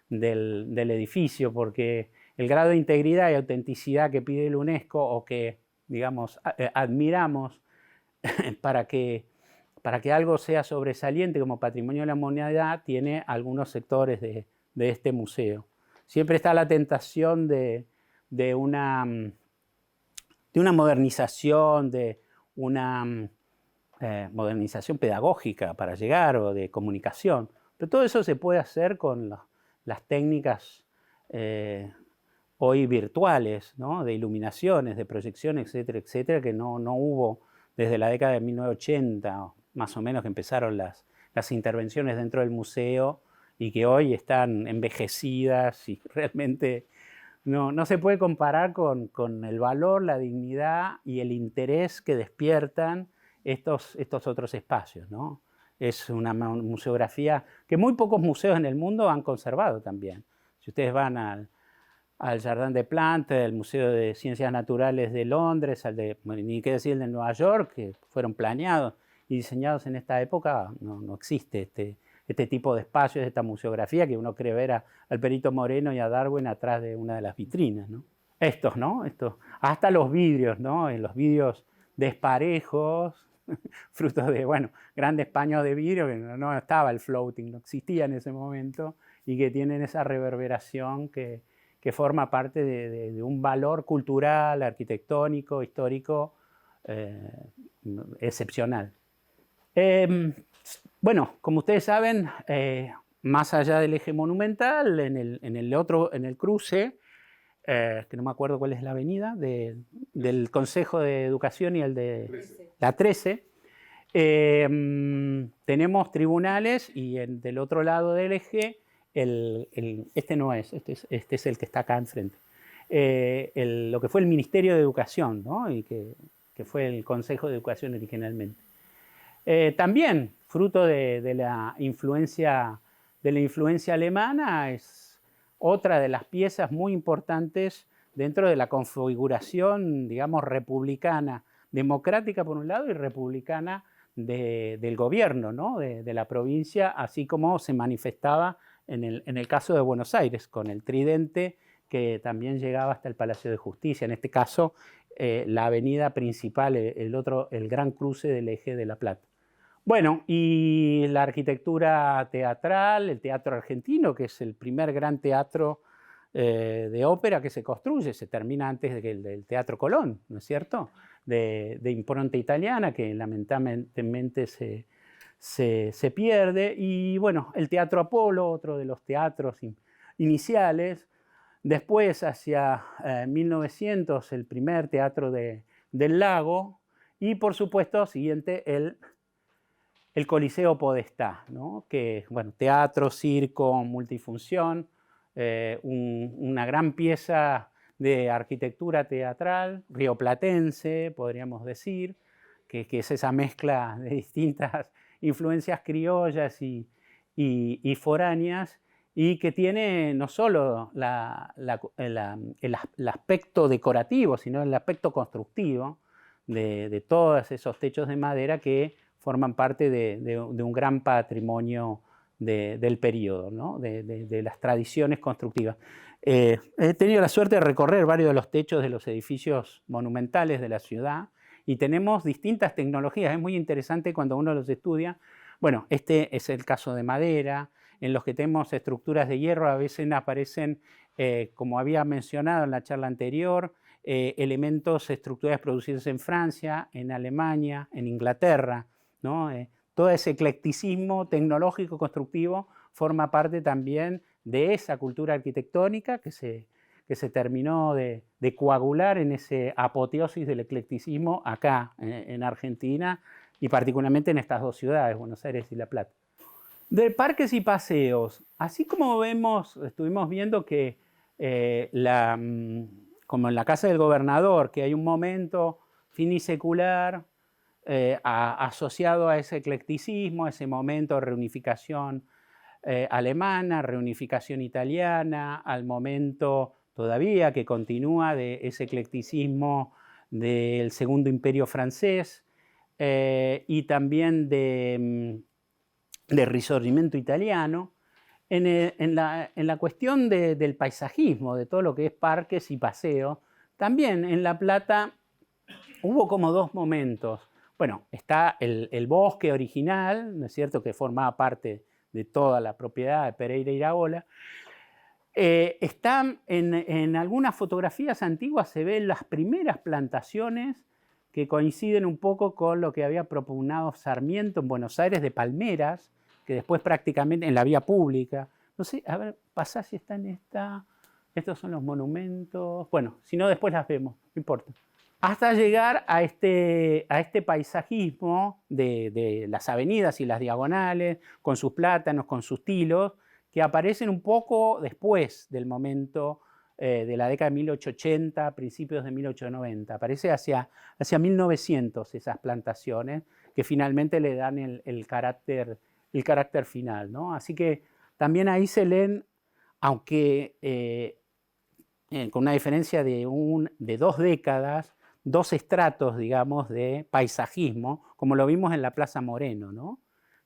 del edificio, porque el grado de integridad y autenticidad que pide la UNESCO o que, digamos, admiramos para que algo sea sobresaliente como patrimonio de la humanidad, tiene algunos sectores de este museo. Siempre está la tentación de una modernización, de una modernización pedagógica para llegar o de comunicación. Pero todo eso se puede hacer con las técnicas hoy virtuales, ¿no?, de iluminaciones, de proyecciones, etcétera, etcétera, que no hubo desde la década de 1980, más o menos, que empezaron las intervenciones dentro del museo y que hoy están envejecidas y realmente no se puede comparar con el valor, la dignidad y el interés que despiertan estos otros espacios, ¿no? Es una museografía que muy pocos museos en el mundo han conservado también. Si ustedes van al Jardin des Plantes, al Museo de Ciencias Naturales de Londres, ni qué decir el de Nueva York, que fueron planeados y diseñados en esta época, no existe este tipo de espacios, esta museografía que uno cree ver al Perito Moreno y a Darwin atrás de una de las vitrinas, ¿no? ¿no? Hasta los vidrios, ¿no? En los vidrios desparejos, frutos de, bueno, grandes paños de vidrio, que no estaba el floating, no existía en ese momento, y que tienen esa reverberación que forma parte de un valor cultural, arquitectónico, histórico excepcional. Bueno, como ustedes saben, más allá del eje monumental, en el cruce, que no me acuerdo cuál es la avenida, del Consejo de Educación y el de 13. la 13, tenemos tribunales y del otro lado del eje, este no es, este es el que está acá enfrente, lo que fue el Ministerio de Educación, ¿no? Y que fue el Consejo de Educación originalmente. También, fruto de la influencia alemana, es otra de las piezas muy importantes dentro de la configuración, digamos, republicana, democrática por un lado y republicana del gobierno, ¿no? de la provincia, así como se manifestaba en el caso de Buenos Aires, con el tridente que también llegaba hasta el Palacio de Justicia, en este caso la avenida principal, el gran cruce del eje de La Plata. Bueno, y la arquitectura teatral, el teatro argentino, que es el primer gran teatro de ópera que se construye, se termina antes del Teatro Colón, ¿no es cierto? De impronta italiana, que lamentablemente se pierde. Y bueno, el Teatro Apolo, otro de los teatros iniciales. Después, hacia 1900, el primer teatro del Lago. Y por supuesto, siguiente, el Coliseo Podestá, ¿no? Que bueno, teatro, circo, multifunción, una gran pieza de arquitectura teatral, rioplatense, podríamos decir, que es esa mezcla de distintas influencias criollas y foráneas, y que tiene no solo el aspecto decorativo, sino el aspecto constructivo de todos esos techos de madera que forman parte de un gran patrimonio del periodo, ¿no? de las tradiciones constructivas. He tenido la suerte de recorrer varios de los techos de los edificios monumentales de la ciudad y tenemos distintas tecnologías. Es muy interesante cuando uno los estudia. Bueno, este es el caso de madera. En los que tenemos estructuras de hierro a veces aparecen, como había mencionado en la charla anterior, elementos estructurales producidos en Francia, en Alemania, en Inglaterra, ¿no? Todo ese eclecticismo tecnológico constructivo forma parte también de esa cultura arquitectónica que se terminó de coagular en ese apoteosis del eclecticismo acá en Argentina y particularmente en estas dos ciudades, Buenos Aires y La Plata. De parques y paseos, así como estuvimos viendo que como en la casa del gobernador, que hay un momento finisecular asociado a ese eclecticismo, a ese momento de reunificación alemana, reunificación italiana, al momento todavía que continúa de ese eclecticismo del Segundo Imperio francés y también del Risorgimento italiano. En la cuestión del paisajismo, de todo lo que es parques y paseos, también en La Plata hubo como dos momentos. Bueno, está el bosque original, ¿no es cierto?, que formaba parte de toda la propiedad de Pereira Iraola. Están en algunas fotografías antiguas, se ven las primeras plantaciones que coinciden un poco con lo que había propugnado Sarmiento en Buenos Aires de palmeras, que después prácticamente en la vía pública. No sé, a ver, pasá si está en esta. Estos son los monumentos. Bueno, si no, después las vemos, no importa. Hasta llegar a este paisajismo de las avenidas y las diagonales, con sus plátanos, con sus tilos, que aparecen un poco después del momento de la década de 1880, principios de 1890. Aparece hacia 1900 esas plantaciones que finalmente le dan el carácter final, ¿no? Así que también ahí se leen, aunque con una diferencia de 2 décadas, 2 estratos, digamos, de paisajismo, como lo vimos en la Plaza Moreno, ¿no?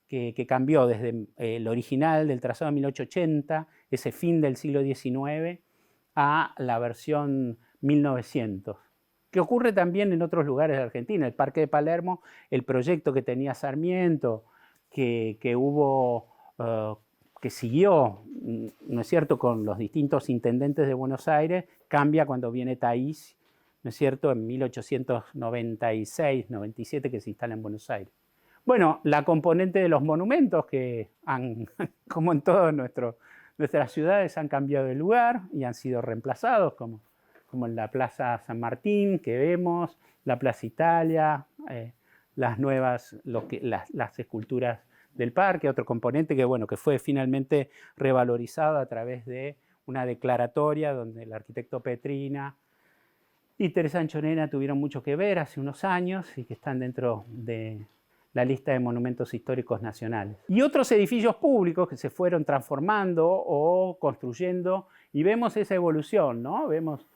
que cambió desde el original del trazado de 1880, ese fin del siglo XIX, a la versión 1900. Que ocurre también en otros lugares de Argentina, el Parque de Palermo, el proyecto que tenía Sarmiento, que siguió, ¿no es cierto?, con los distintos intendentes de Buenos Aires, cambia cuando viene Taís, ¿no es cierto?, en 1896, 97, que se instala en Buenos Aires. Bueno, la componente de los monumentos que como en todas nuestras ciudades, han cambiado de lugar y han sido reemplazados, como en la Plaza San Martín que vemos, la Plaza Italia, las nuevas, las esculturas del parque, otro componente que fue finalmente revalorizado a través de una declaratoria donde el arquitecto Petrina y Teresa Anchorena tuvieron mucho que ver hace unos años y que están dentro de la lista de monumentos históricos nacionales. Y otros edificios públicos que se fueron transformando o construyendo y vemos esa evolución, ¿no? Vemos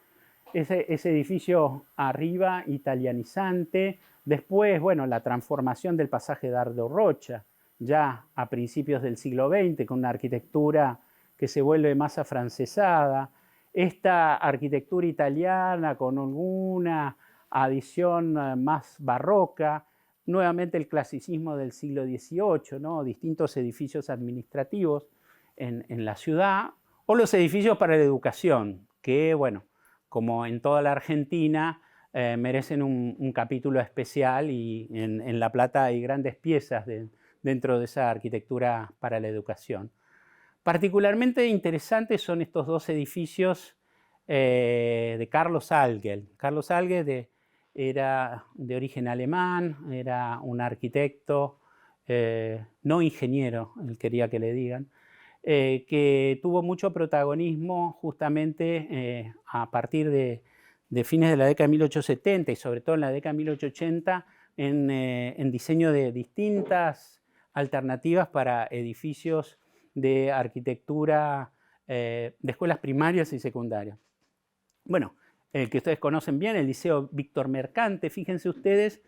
ese edificio arriba italianizante, después, bueno, la transformación del pasaje Dardo Rocha, ya a principios del siglo XX, con una arquitectura que se vuelve más afrancesada, esta arquitectura italiana con alguna adición más barroca, nuevamente el clasicismo del siglo XVIII, ¿no? Distintos edificios administrativos en la ciudad, o los edificios para la educación, que, bueno, como en toda la Argentina, merecen un capítulo especial y en La Plata hay grandes piezas dentro de esa arquitectura para la educación. Particularmente interesantes son estos dos edificios de Carlos Algel. Carlos Algel era de origen alemán, era un arquitecto, no ingeniero, él quería que le digan, que tuvo mucho protagonismo justamente a partir de fines de la década de 1870 y sobre todo en la década de 1880 en diseño de distintas alternativas para edificios de arquitectura de escuelas primarias y secundarias. Bueno, el que ustedes conocen bien, el Liceo Víctor Mercante, fíjense ustedes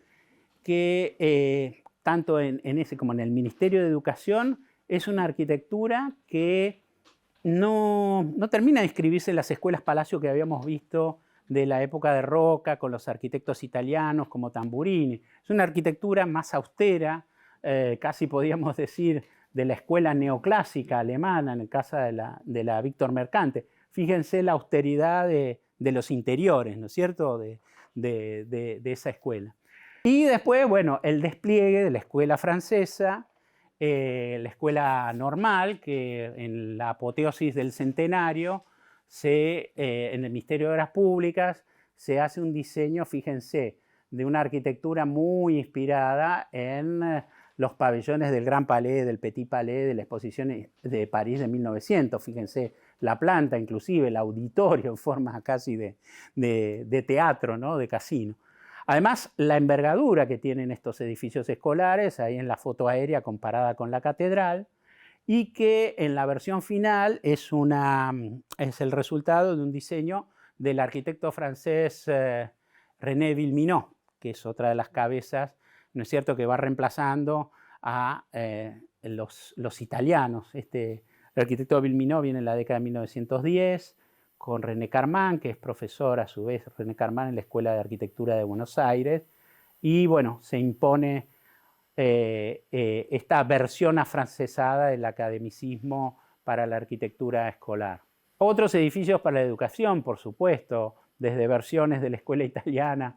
que tanto en ese como en el Ministerio de Educación es una arquitectura que no termina de inscribirse en las escuelas palacio que habíamos visto de la época de Roca, con los arquitectos italianos como Tamburini. Es una arquitectura más austera, casi podríamos decir de la escuela neoclásica alemana, en el caso de la Víctor Mercante. Fíjense la austeridad de los interiores, ¿no es cierto?, de esa escuela. Y después, bueno, el despliegue de la escuela francesa, la escuela normal, que en la apoteosis del centenario, en el Ministerio de Obras Públicas, se hace un diseño, fíjense, de una arquitectura muy inspirada en los pabellones del Gran Palais, del Petit Palais, de la exposición de París de 1900. Fíjense, la planta, inclusive el auditorio en forma casi de teatro, ¿no?, de casino. Además, la envergadura que tienen estos edificios escolares, ahí en la foto aérea comparada con la catedral, y que en la versión final es el resultado de un diseño del arquitecto francés René Villeminot, que es otra de las cabezas, ¿no es cierto?, que va reemplazando a los italianos. El arquitecto Villeminot viene en la década de 1910, con René Carman, que es profesor a su vez, René Carman, en la Escuela de Arquitectura de Buenos Aires, y bueno, se impone esta versión afrancesada del academicismo para la arquitectura escolar. Otros edificios para la educación, por supuesto, desde versiones de la escuela italiana,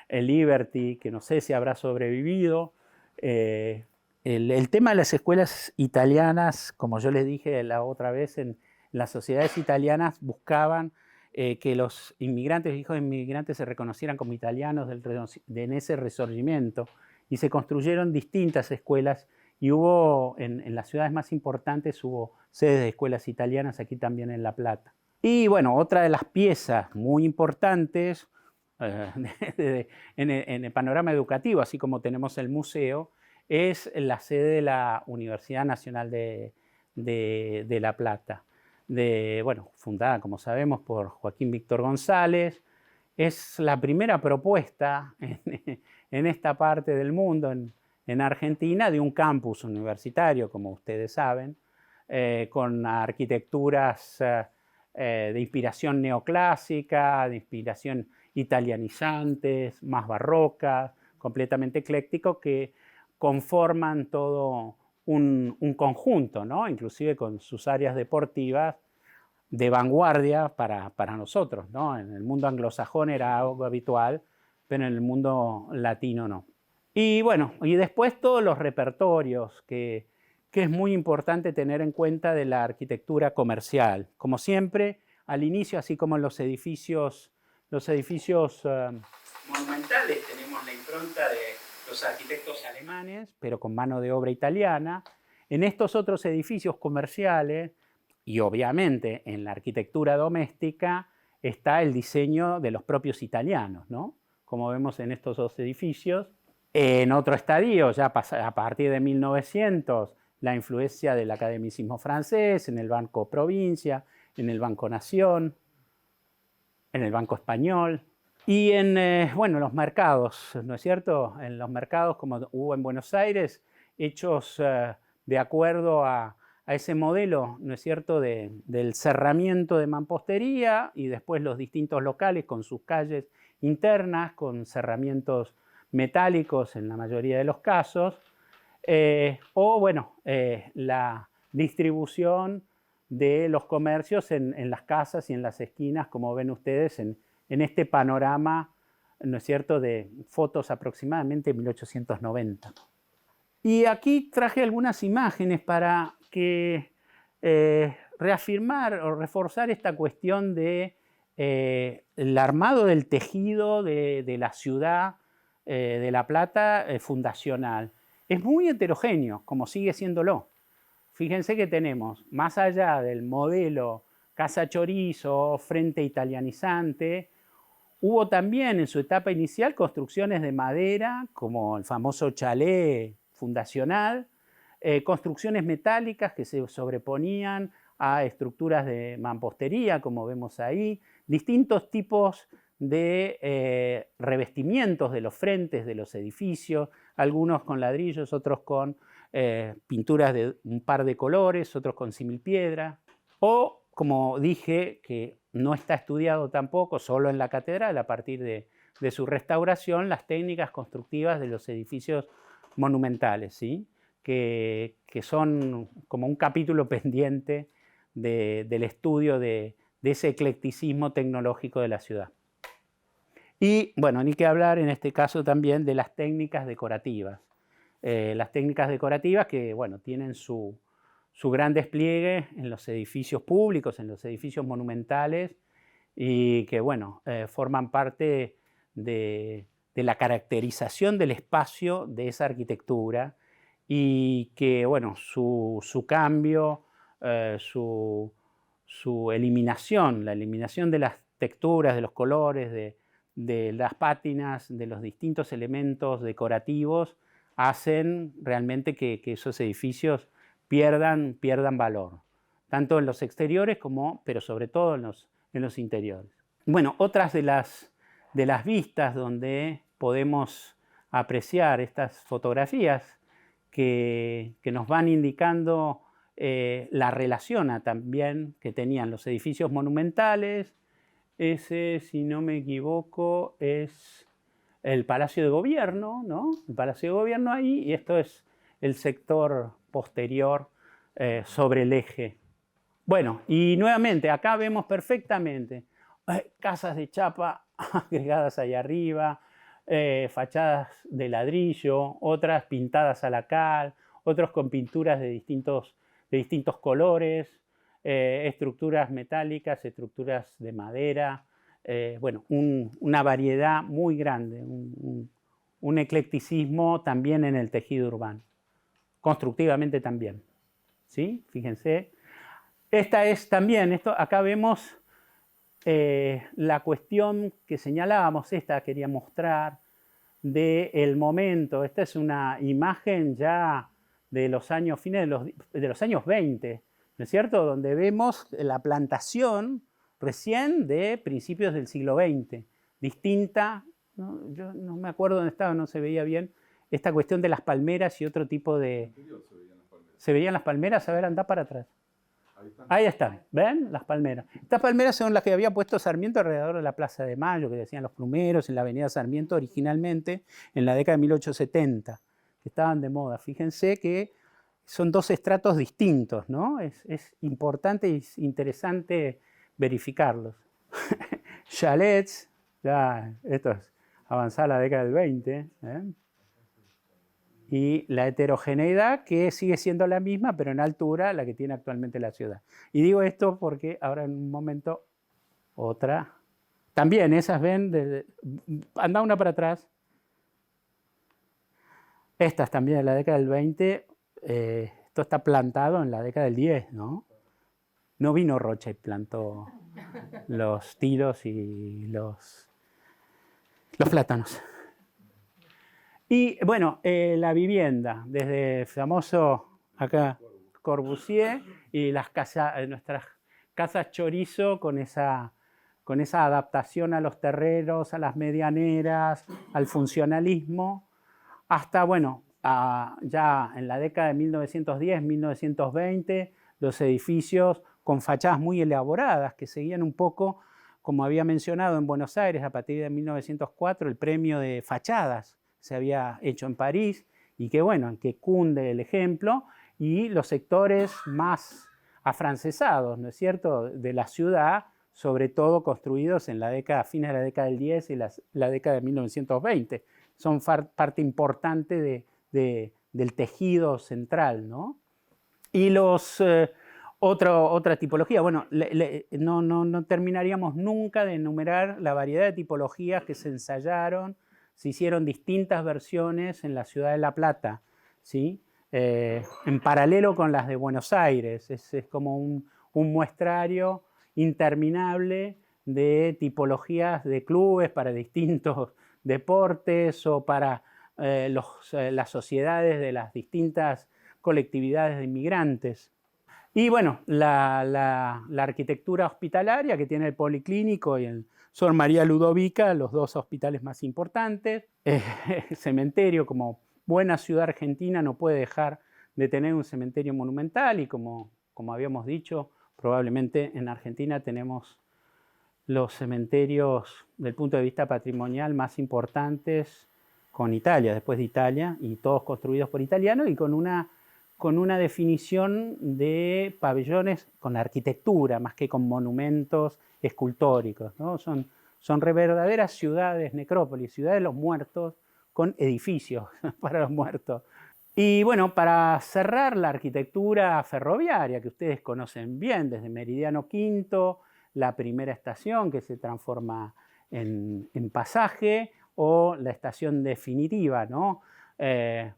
el Liberty, que no sé si habrá sobrevivido. El tema de las escuelas italianas, como yo les dije la otra vez, en las sociedades italianas buscaban que los inmigrantes, hijos de inmigrantes, se reconocieran como italianos en ese resurgimiento, y se construyeron distintas escuelas y hubo, en las ciudades más importantes, hubo sedes de escuelas italianas, aquí también en La Plata. Y bueno, otra de las piezas muy importantes en el panorama educativo, así como tenemos el museo, es la sede de la Universidad Nacional de La Plata, fundada, como sabemos, por Joaquín Víctor González. Es la primera propuesta en esta parte del mundo, en Argentina, de un campus universitario, como ustedes saben, con arquitecturas de inspiración neoclásica, de inspiración italianizantes, más barrocas, completamente ecléctico, que conforman todo un conjunto, ¿no?, inclusive con sus áreas deportivas de vanguardia para nosotros, ¿no? En el mundo anglosajón era algo habitual, pero en el mundo latino no. Y bueno, y después todos los repertorios que es muy importante tener en cuenta de la arquitectura comercial. Como siempre, al inicio, así como en los edificios monumentales, tenemos la impronta de los arquitectos alemanes, pero con mano de obra italiana. En estos otros edificios comerciales, y obviamente en la arquitectura doméstica, está el diseño de los propios italianos, ¿no? Como vemos en estos dos edificios. En otro estadio, ya a partir de 1900, la influencia del academicismo francés, en el Banco Provincia, en el Banco Nación, en el Banco Español y en bueno, los mercados, ¿no es cierto? En los mercados, como hubo en Buenos Aires, hechos de acuerdo a ese modelo, ¿no es cierto?, del cerramiento de mampostería y después los distintos locales con sus calles internas, con cerramientos metálicos en la mayoría de los casos, o bueno, la distribución de los comercios en las casas y en las esquinas, como ven ustedes en este panorama, ¿no es cierto?, de fotos aproximadamente 1890. Y aquí traje algunas imágenes para que reafirmar o reforzar esta cuestión de el armado del tejido de la ciudad de La Plata fundacional. Es muy heterogéneo, como sigue siéndolo. Fíjense que tenemos, más allá del modelo casa chorizo, frente italianizante, hubo también en su etapa inicial construcciones de madera, como el famoso chalet fundacional, construcciones metálicas que se sobreponían a estructuras de mampostería, como vemos ahí, distintos tipos de revestimientos de los frentes de los edificios, algunos con ladrillos, otros con pinturas de un par de colores, otros con similpiedra, o, como dije, que no está estudiado tampoco, solo en la catedral, a partir de su restauración, las técnicas constructivas de los edificios monumentales, ¿sí? que son como un capítulo pendiente del estudio de ese eclecticismo tecnológico de la ciudad. Y bueno, ni que hablar en este caso también de las técnicas decorativas. Las técnicas decorativas que, bueno, tienen su gran despliegue en los edificios públicos, en los edificios monumentales, y que, bueno, forman parte de la caracterización del espacio de esa arquitectura, y que, bueno, su cambio, su eliminación, la eliminación de las texturas, de los colores, de las pátinas, de los distintos elementos decorativos, hacen realmente que esos edificios pierdan valor, tanto en los exteriores pero sobre todo en los interiores. Bueno, otras de las vistas donde podemos apreciar estas fotografías que nos van indicando la relación también que tenían los edificios monumentales. Ese, si no me equivoco, es el Palacio de Gobierno, ¿no? El Palacio de Gobierno ahí, y esto es el sector posterior sobre el eje. Bueno, y nuevamente, acá vemos perfectamente casas de chapa agregadas ahí arriba, fachadas de ladrillo, otras pintadas a la cal, otros con pinturas de distintos colores, estructuras metálicas, estructuras de madera, bueno, una variedad muy grande, un eclecticismo también en el tejido urbano, constructivamente también, ¿sí? Fíjense. Esta es también, acá vemos la cuestión que señalábamos, esta quería mostrar, del momento. Esta es una imagen ya de los años, fines de los años 20, ¿no es cierto?, donde vemos la plantación recién de principios del siglo XX, distinta, ¿no? Yo no me acuerdo dónde estaba, no se veía bien, esta cuestión de las palmeras y otro tipo de... ¿Se veían las palmeras? A ver, anda para atrás. Ahí están, ¿ven? Las palmeras. Estas palmeras son las que había puesto Sarmiento alrededor de la Plaza de Mayo, que decían los plumeros, en la avenida Sarmiento originalmente, en la década de 1870, que estaban de moda. Fíjense que son dos estratos distintos, ¿no? Es importante y interesante verificarlos. Chalets, ya esto es avanzar la década del 20, ¿eh? y la heterogeneidad que sigue siendo la misma, pero en altura, la que tiene actualmente la ciudad. Y digo esto porque ahora en un momento otra. También esas ven, anda una para atrás. Estas también de la década del 20, esto está plantado en la década del 10, ¿no? No vino Rocha y plantó los tilos y los plátanos. Y bueno, la vivienda, desde el famoso acá Corbusier y nuestras casas chorizo con esa adaptación a los terreros, a las medianeras, al funcionalismo, hasta, bueno, ya en la década de 1910, 1920, los edificios con fachadas muy elaboradas que seguían un poco, como había mencionado en Buenos Aires, a partir de 1904, el premio de fachadas se había hecho en París y que, bueno, que cunde el ejemplo, y los sectores más afrancesados, ¿no es cierto?, de la ciudad, sobre todo construidos en la década, fines de la década del 10 y la década de 1920. Son parte importante del tejido central, ¿no? Y otra tipología, bueno, no terminaríamos nunca de enumerar la variedad de tipologías que se ensayaron, se hicieron distintas versiones en la ciudad de La Plata, ¿sí? En paralelo con las de Buenos Aires, es como un muestrario interminable de tipologías de clubes para distintos deportes o para las sociedades de las distintas colectividades de inmigrantes. Y bueno, la arquitectura hospitalaria que tiene el Policlínico y el Sor María Ludovica, los dos hospitales más importantes. El cementerio, como buena ciudad argentina, no puede dejar de tener un cementerio monumental y como habíamos dicho, probablemente en Argentina tenemos los cementerios del punto de vista patrimonial más importantes con Italia, después de Italia, y todos construidos por italianos y con una definición de pabellones con arquitectura más que con monumentos escultóricos, ¿no? Son verdaderas ciudades, necrópolis, ciudades de los muertos con edificios para los muertos. Y bueno, para cerrar, la arquitectura ferroviaria que ustedes conocen bien, desde Meridiano Quinto, la primera estación que se transforma en pasaje, o la estación definitiva, ¿no?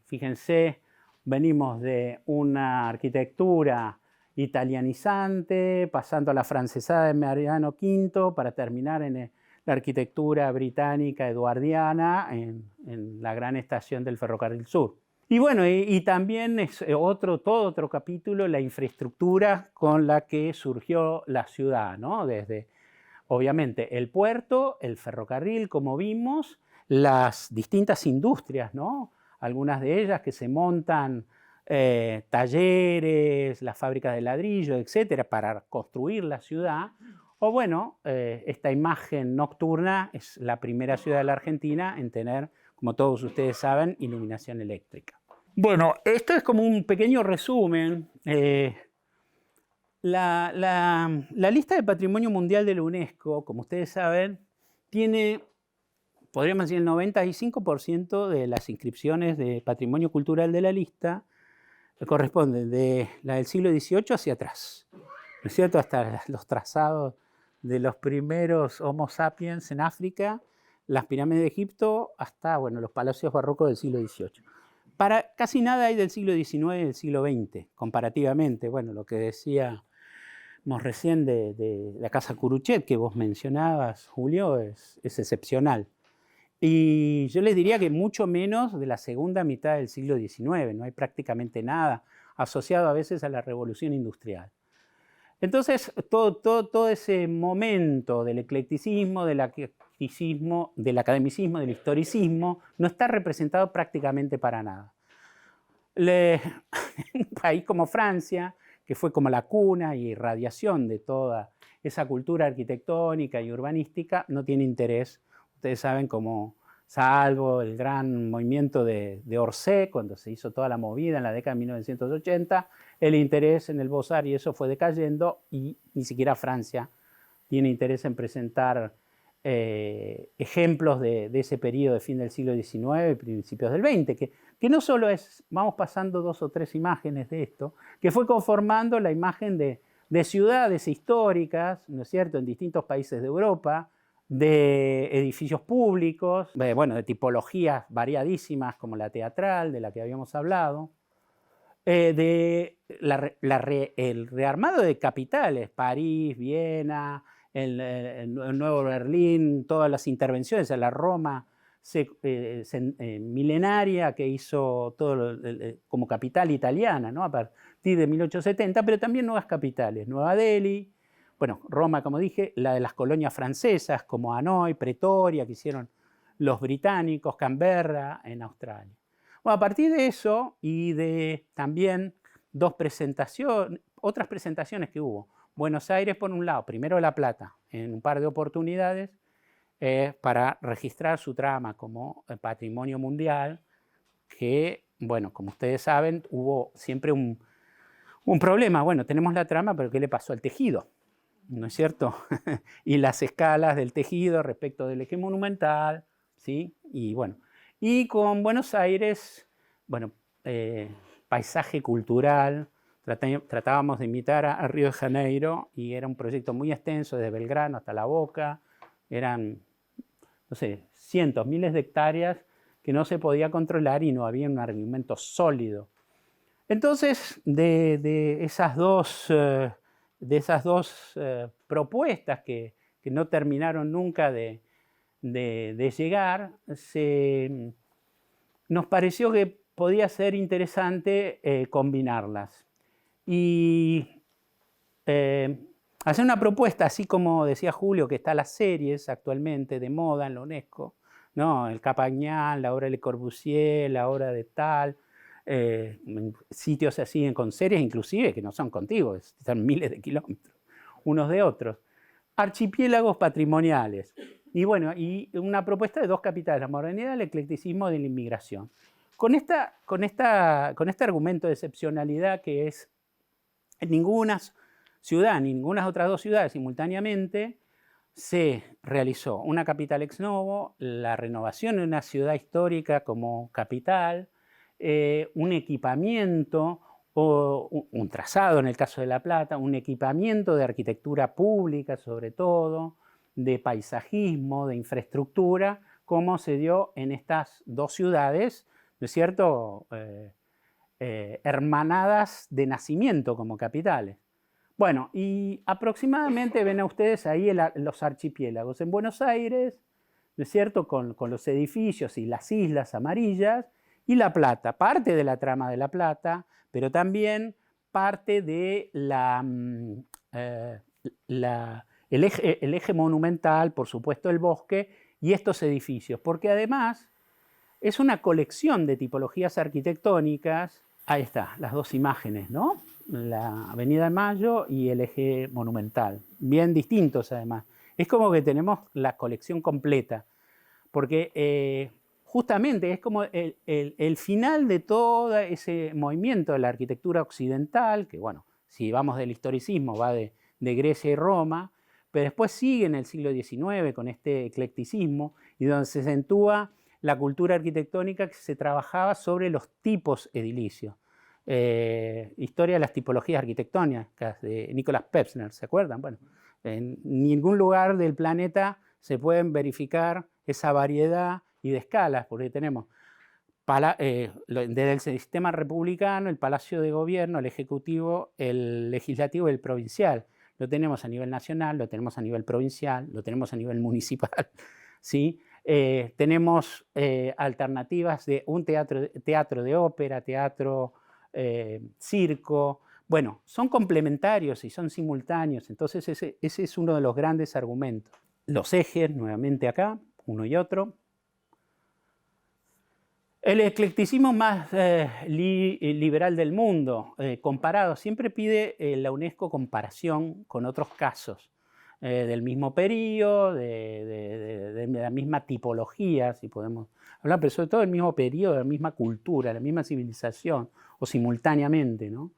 Fíjense, venimos de una arquitectura italianizante, pasando a la francesada de Meridiano Quinto, para terminar en la arquitectura británica eduardiana en la gran estación del Ferrocarril Sur. Y bueno, y también es todo otro capítulo, la infraestructura con la que surgió la ciudad, ¿no? Desde, obviamente, el puerto, el ferrocarril, como vimos, las distintas industrias, ¿no? Algunas de ellas que se montan talleres, las fábricas de ladrillo, etcétera, para construir la ciudad. O bueno, esta imagen nocturna es la primera ciudad de la Argentina en tener, como todos ustedes saben, iluminación eléctrica. Bueno, esto es como un pequeño resumen. La lista de Patrimonio Mundial de la UNESCO, como ustedes saben, tiene, podríamos decir, el 95% de las inscripciones de patrimonio cultural de la lista corresponden de la del siglo XVIII hacia atrás, ¿no es cierto? Hasta los trazados de los primeros Homo sapiens en África, las pirámides de Egipto, hasta, bueno, los palacios barrocos del siglo XVIII. Para casi nada hay del siglo XIX y del siglo XX, comparativamente. Bueno, lo que decíamos recién de la Casa Curuchet, que vos mencionabas, Julio, es excepcional. Y yo les diría que mucho menos de la segunda mitad del siglo XIX, no hay prácticamente nada, asociado a veces a la revolución industrial. Entonces, todo ese momento del eclecticismo, del academicismo, del historicismo, no está representado prácticamente para nada. Un país como Francia, que fue como la cuna y irradiación de toda esa cultura arquitectónica y urbanística, no tiene interés. Ustedes saben cómo, salvo el gran movimiento de Orsay, cuando se hizo toda la movida en la década de 1980, el interés en el Beaux-Arts y eso fue decayendo, y ni siquiera Francia tiene interés en presentar ejemplos de ese periodo de fin del siglo XIX y principios del XX, que no solo es, vamos pasando 2 o 3 imágenes de esto, que fue conformando la imagen de ciudades históricas, ¿no es cierto?, en distintos países de Europa, de edificios públicos, bueno, de tipologías variadísimas como la teatral, de la que habíamos hablado, de el rearmado de capitales, París, Viena, el Nuevo Berlín, todas las intervenciones a la Roma milenaria que hizo todo como capital italiana, ¿no? A partir de 1870, pero también nuevas capitales, Nueva Delhi, bueno, Roma, como dije, la de las colonias francesas como Hanoi, Pretoria, que hicieron los británicos, Canberra en Australia. Bueno, a partir de eso y de también otras presentaciones que hubo. Buenos Aires, por un lado, primero La Plata, en un par de oportunidades, para registrar su trama como patrimonio mundial, que, bueno, como ustedes saben, hubo siempre un problema. Bueno, tenemos la trama, pero ¿qué le pasó al tejido? ¿No es cierto? Y las escalas del tejido respecto del eje monumental, ¿sí? Y bueno, y con Buenos Aires, bueno, paisaje cultural, tratábamos de imitar a Río de Janeiro y era un proyecto muy extenso, desde Belgrano hasta La Boca, eran, no sé, cientos, miles de hectáreas que no se podía controlar y no había un argumento sólido. Entonces, de esas dos propuestas que no terminaron nunca de llegar, nos pareció que podía ser interesante combinarlas. Y hacer una propuesta, así como decía Julio, que está las series actualmente de moda en la UNESCO, ¿no? El Capagnán, la obra de Le Corbusier, la obra de tal, sitios así con series inclusive que no son contiguos, están miles de kilómetros unos de otros. Archipiélagos patrimoniales. Y bueno, y una propuesta de 2 capitales, la modernidad, el eclecticismo de la inmigración. Con este argumento de excepcionalidad que es en ninguna ciudad, ni ninguna otras 2 ciudades simultáneamente, se realizó una capital ex novo, la renovación de una ciudad histórica como capital, un equipamiento o un trazado en el caso de La Plata, un equipamiento de arquitectura pública sobre todo, de paisajismo, de infraestructura, como se dio en estas 2 ciudades, ¿no es cierto?, hermanadas de nacimiento como capitales. Bueno, y aproximadamente ven a ustedes ahí los archipiélagos. En Buenos Aires, ¿no es cierto?, con los edificios y las islas amarillas, y La Plata, parte de la trama de La Plata, pero también parte de el eje monumental, por supuesto el bosque, y estos edificios, porque además es una colección de tipologías arquitectónicas. Ahí está, las 2 imágenes, ¿no? La Avenida de Mayo y el eje monumental, bien distintos además. Es como que tenemos la colección completa, porque justamente es como el final de todo ese movimiento de la arquitectura occidental, que bueno, si vamos del historicismo va de Grecia y Roma, pero después sigue en el siglo XIX con este eclecticismo y donde se acentúa la cultura arquitectónica que se trabajaba sobre los tipos edilicios. Historia de las tipologías arquitectónicas de Nicolas Pevsner, ¿se acuerdan? Bueno, en ningún lugar del planeta se pueden verificar esa variedad y de escalas, porque tenemos desde el sistema republicano, el Palacio de Gobierno, el Ejecutivo, el Legislativo y el Provincial. Lo tenemos a nivel nacional, lo tenemos a nivel provincial, lo tenemos a nivel municipal, ¿sí? Tenemos alternativas de un teatro de ópera, teatro, circo. Bueno, son complementarios y son simultáneos, entonces ese es uno de los grandes argumentos. Los ejes, nuevamente acá, uno y otro. El eclecticismo más liberal del mundo, comparado, siempre pide la UNESCO comparación con otros casos del mismo periodo, de la misma tipología, si podemos hablar, pero sobre todo del mismo periodo, de la misma cultura, la misma civilización, o simultáneamente, ¿no?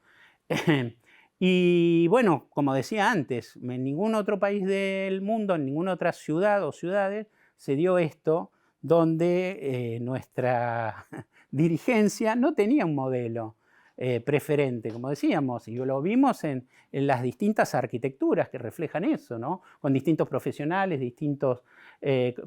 Y bueno, como decía antes, en ningún otro país del mundo, en ninguna otra ciudad o ciudades se dio esto, donde nuestra dirigencia no tenía un modelo preferente, como decíamos, y lo vimos en las distintas arquitecturas que reflejan eso, ¿no? Con distintos profesionales, distintos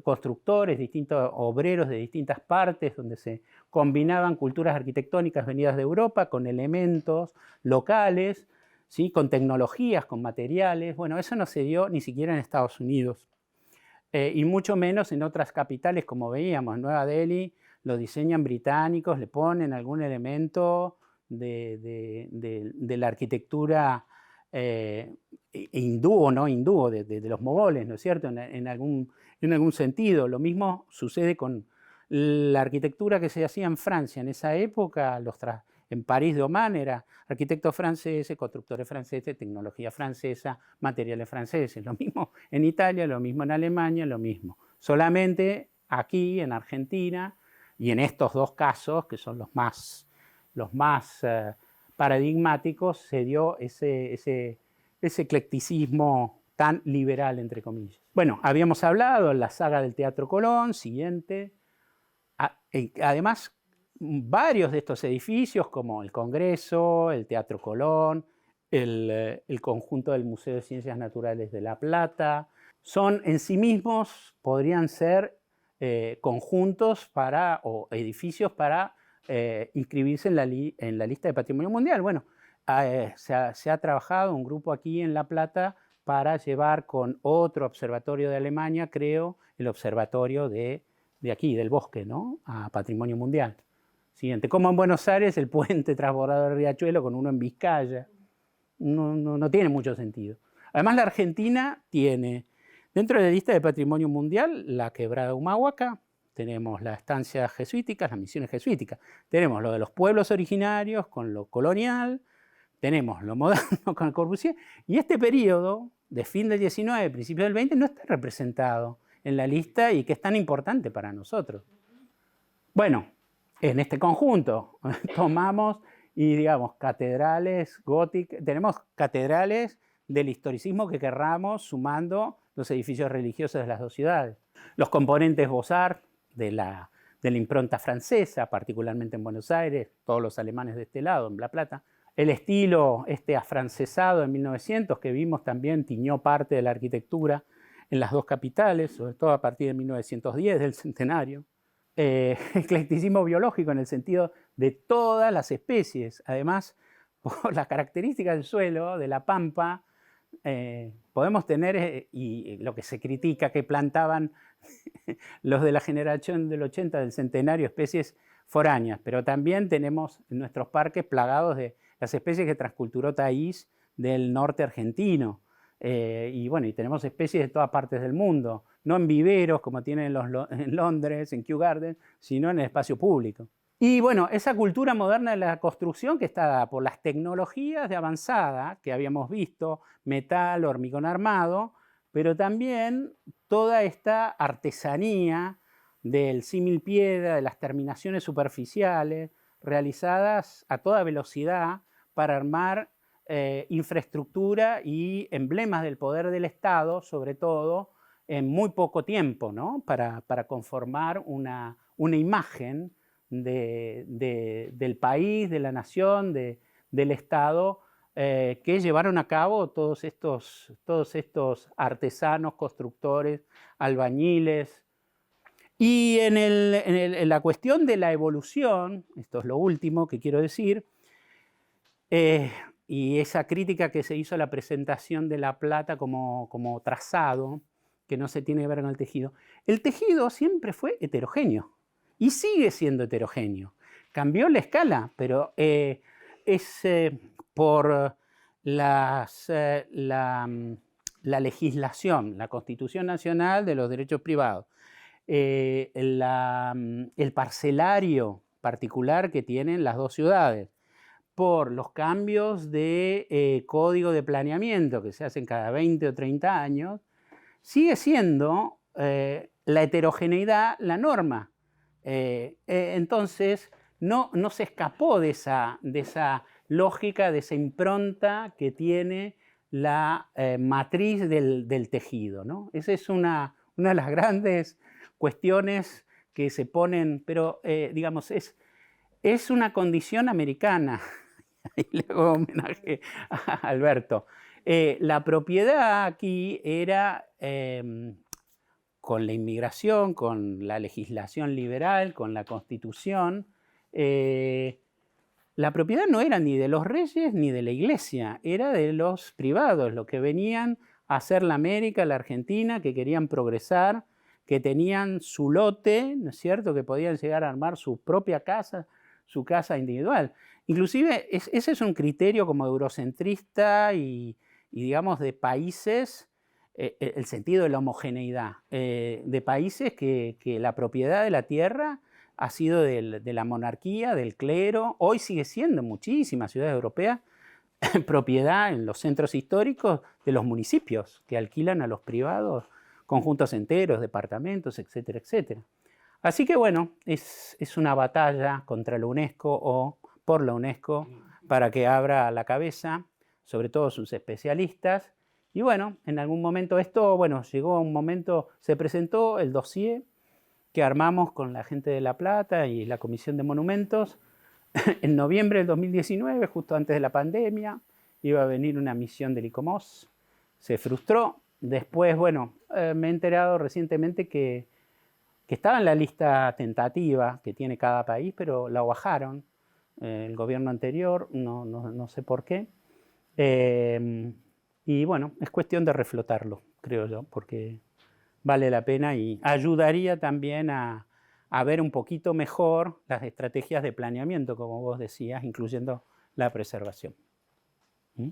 constructores, distintos obreros de distintas partes, donde se combinaban culturas arquitectónicas venidas de Europa con elementos locales, ¿sí? Con tecnologías, con materiales. Bueno, eso no se dio ni siquiera en Estados Unidos. Y mucho menos en otras capitales, como veíamos, Nueva Delhi, lo diseñan británicos, le ponen algún elemento de la arquitectura hindú o no hindú, de los mogoles, ¿no es cierto? En algún sentido. Lo mismo sucede con la arquitectura que se hacía en Francia en esa época, en París de Oman era arquitectos franceses, constructores franceses, tecnología francesa, materiales franceses. Lo mismo en Italia, lo mismo en Alemania, lo mismo. Solamente aquí, en Argentina, y en estos dos casos, que son los más paradigmáticos, se dio ese eclecticismo tan liberal, entre comillas. Bueno, habíamos hablado en la saga del Teatro Colón, siguiente. Además, varios de estos edificios, como el Congreso, el Teatro Colón, el conjunto del Museo de Ciencias Naturales de La Plata, son en sí mismos, podrían ser conjuntos o edificios para inscribirse en la lista de Patrimonio Mundial. Bueno, se ha trabajado un grupo aquí en La Plata para llevar con otro observatorio de Alemania, creo, el observatorio de aquí, del bosque, ¿no? A Patrimonio Mundial. Siguiente, como en Buenos Aires, el puente transbordador del Riachuelo con uno en Vizcaya. No tiene mucho sentido. Además, la Argentina tiene, dentro de la lista de Patrimonio Mundial, la quebrada Humahuaca, tenemos las estancias jesuíticas, las misiones jesuíticas, tenemos lo de los pueblos originarios con lo colonial, tenemos lo moderno con el Corbusier, y este periodo de fin del 19, principio del 20, no está representado en la lista y que es tan importante para nosotros. Bueno, en este conjunto tomamos y digamos catedrales góticas, tenemos catedrales del historicismo que querramos sumando los edificios religiosos de las dos ciudades. Los componentes Beaux-Arts de la impronta francesa, particularmente en Buenos Aires, todos los alemanes de este lado, en La Plata. El estilo afrancesado en 1900 que vimos también tiñó parte de la arquitectura en las dos capitales, sobre todo a partir de 1910, del centenario. Eclecticismo biológico en el sentido de todas las especies. Además, por las características del suelo, de la pampa, podemos tener, y lo que se critica, que plantaban los de la generación del 80 del centenario, especies foráneas, pero también tenemos en nuestros parques plagados de las especies que transculturó Taís del norte argentino. Y bueno, y tenemos especies de todas partes del mundo, no en viveros como tienen en Londres, en Kew Gardens, sino en el espacio público. Y bueno, esa cultura moderna de la construcción que está dada por las tecnologías de avanzada que habíamos visto, metal, hormigón armado, pero también toda esta artesanía del símil piedra, de las terminaciones superficiales, realizadas a toda velocidad para armar infraestructura y emblemas del poder del Estado, sobre todo, en muy poco tiempo, ¿no? Para conformar una imagen del país, de la nación, del Estado, que llevaron a cabo todos estos artesanos, constructores, albañiles. Y en la cuestión de la evolución, esto es lo último que quiero decir, y esa crítica que se hizo a la presentación de La Plata como trazado, que no se tiene que ver con el tejido siempre fue heterogéneo y sigue siendo heterogéneo. Cambió la escala, pero es por la legislación, la Constitución Nacional de los Derechos Privados, el parcelario particular que tienen las dos ciudades, por los cambios de código de planeamiento que se hacen cada 20 o 30 años, sigue siendo la heterogeneidad la norma. Entonces, no se escapó de esa lógica de esa impronta que tiene la matriz del tejido, ¿no? Esa es una de las grandes cuestiones que se ponen, pero digamos, es una condición americana. Y le hago homenaje a Alberto. La propiedad aquí era, con la inmigración, con la legislación liberal, con la Constitución, la propiedad no era ni de los reyes ni de la iglesia, era de los privados, los que venían a hacer la América, la Argentina, que querían progresar, que tenían su lote, ¿no es cierto?, que podían llegar a armar su propia casa, su casa individual. Inclusive ese es un criterio como eurocentrista y digamos de países, el sentido de la homogeneidad, de países que la propiedad de la tierra ha sido de la monarquía, del clero, hoy sigue siendo en muchísimas ciudades europeas propiedad en los centros históricos de los municipios que alquilan a los privados conjuntos enteros, departamentos, etcétera, etcétera. Así que bueno, es una batalla contra la UNESCO o por la UNESCO para que abra la cabeza, sobre todo sus especialistas. Y bueno, en algún momento esto, bueno, llegó a un momento, se presentó el dossier que armamos con la gente de La Plata y la Comisión de Monumentos en noviembre del 2019, justo antes de la pandemia. Iba a venir una misión del ICOMOS, se frustró. Después, bueno, me he enterado recientemente que estaba en la lista tentativa que tiene cada país, pero la bajaron el gobierno anterior, no sé por qué. Y bueno, es cuestión de reflotarlo, creo yo, porque vale la pena y ayudaría también a ver un poquito mejor las estrategias de planeamiento, como vos decías, incluyendo la preservación. ¿Mm?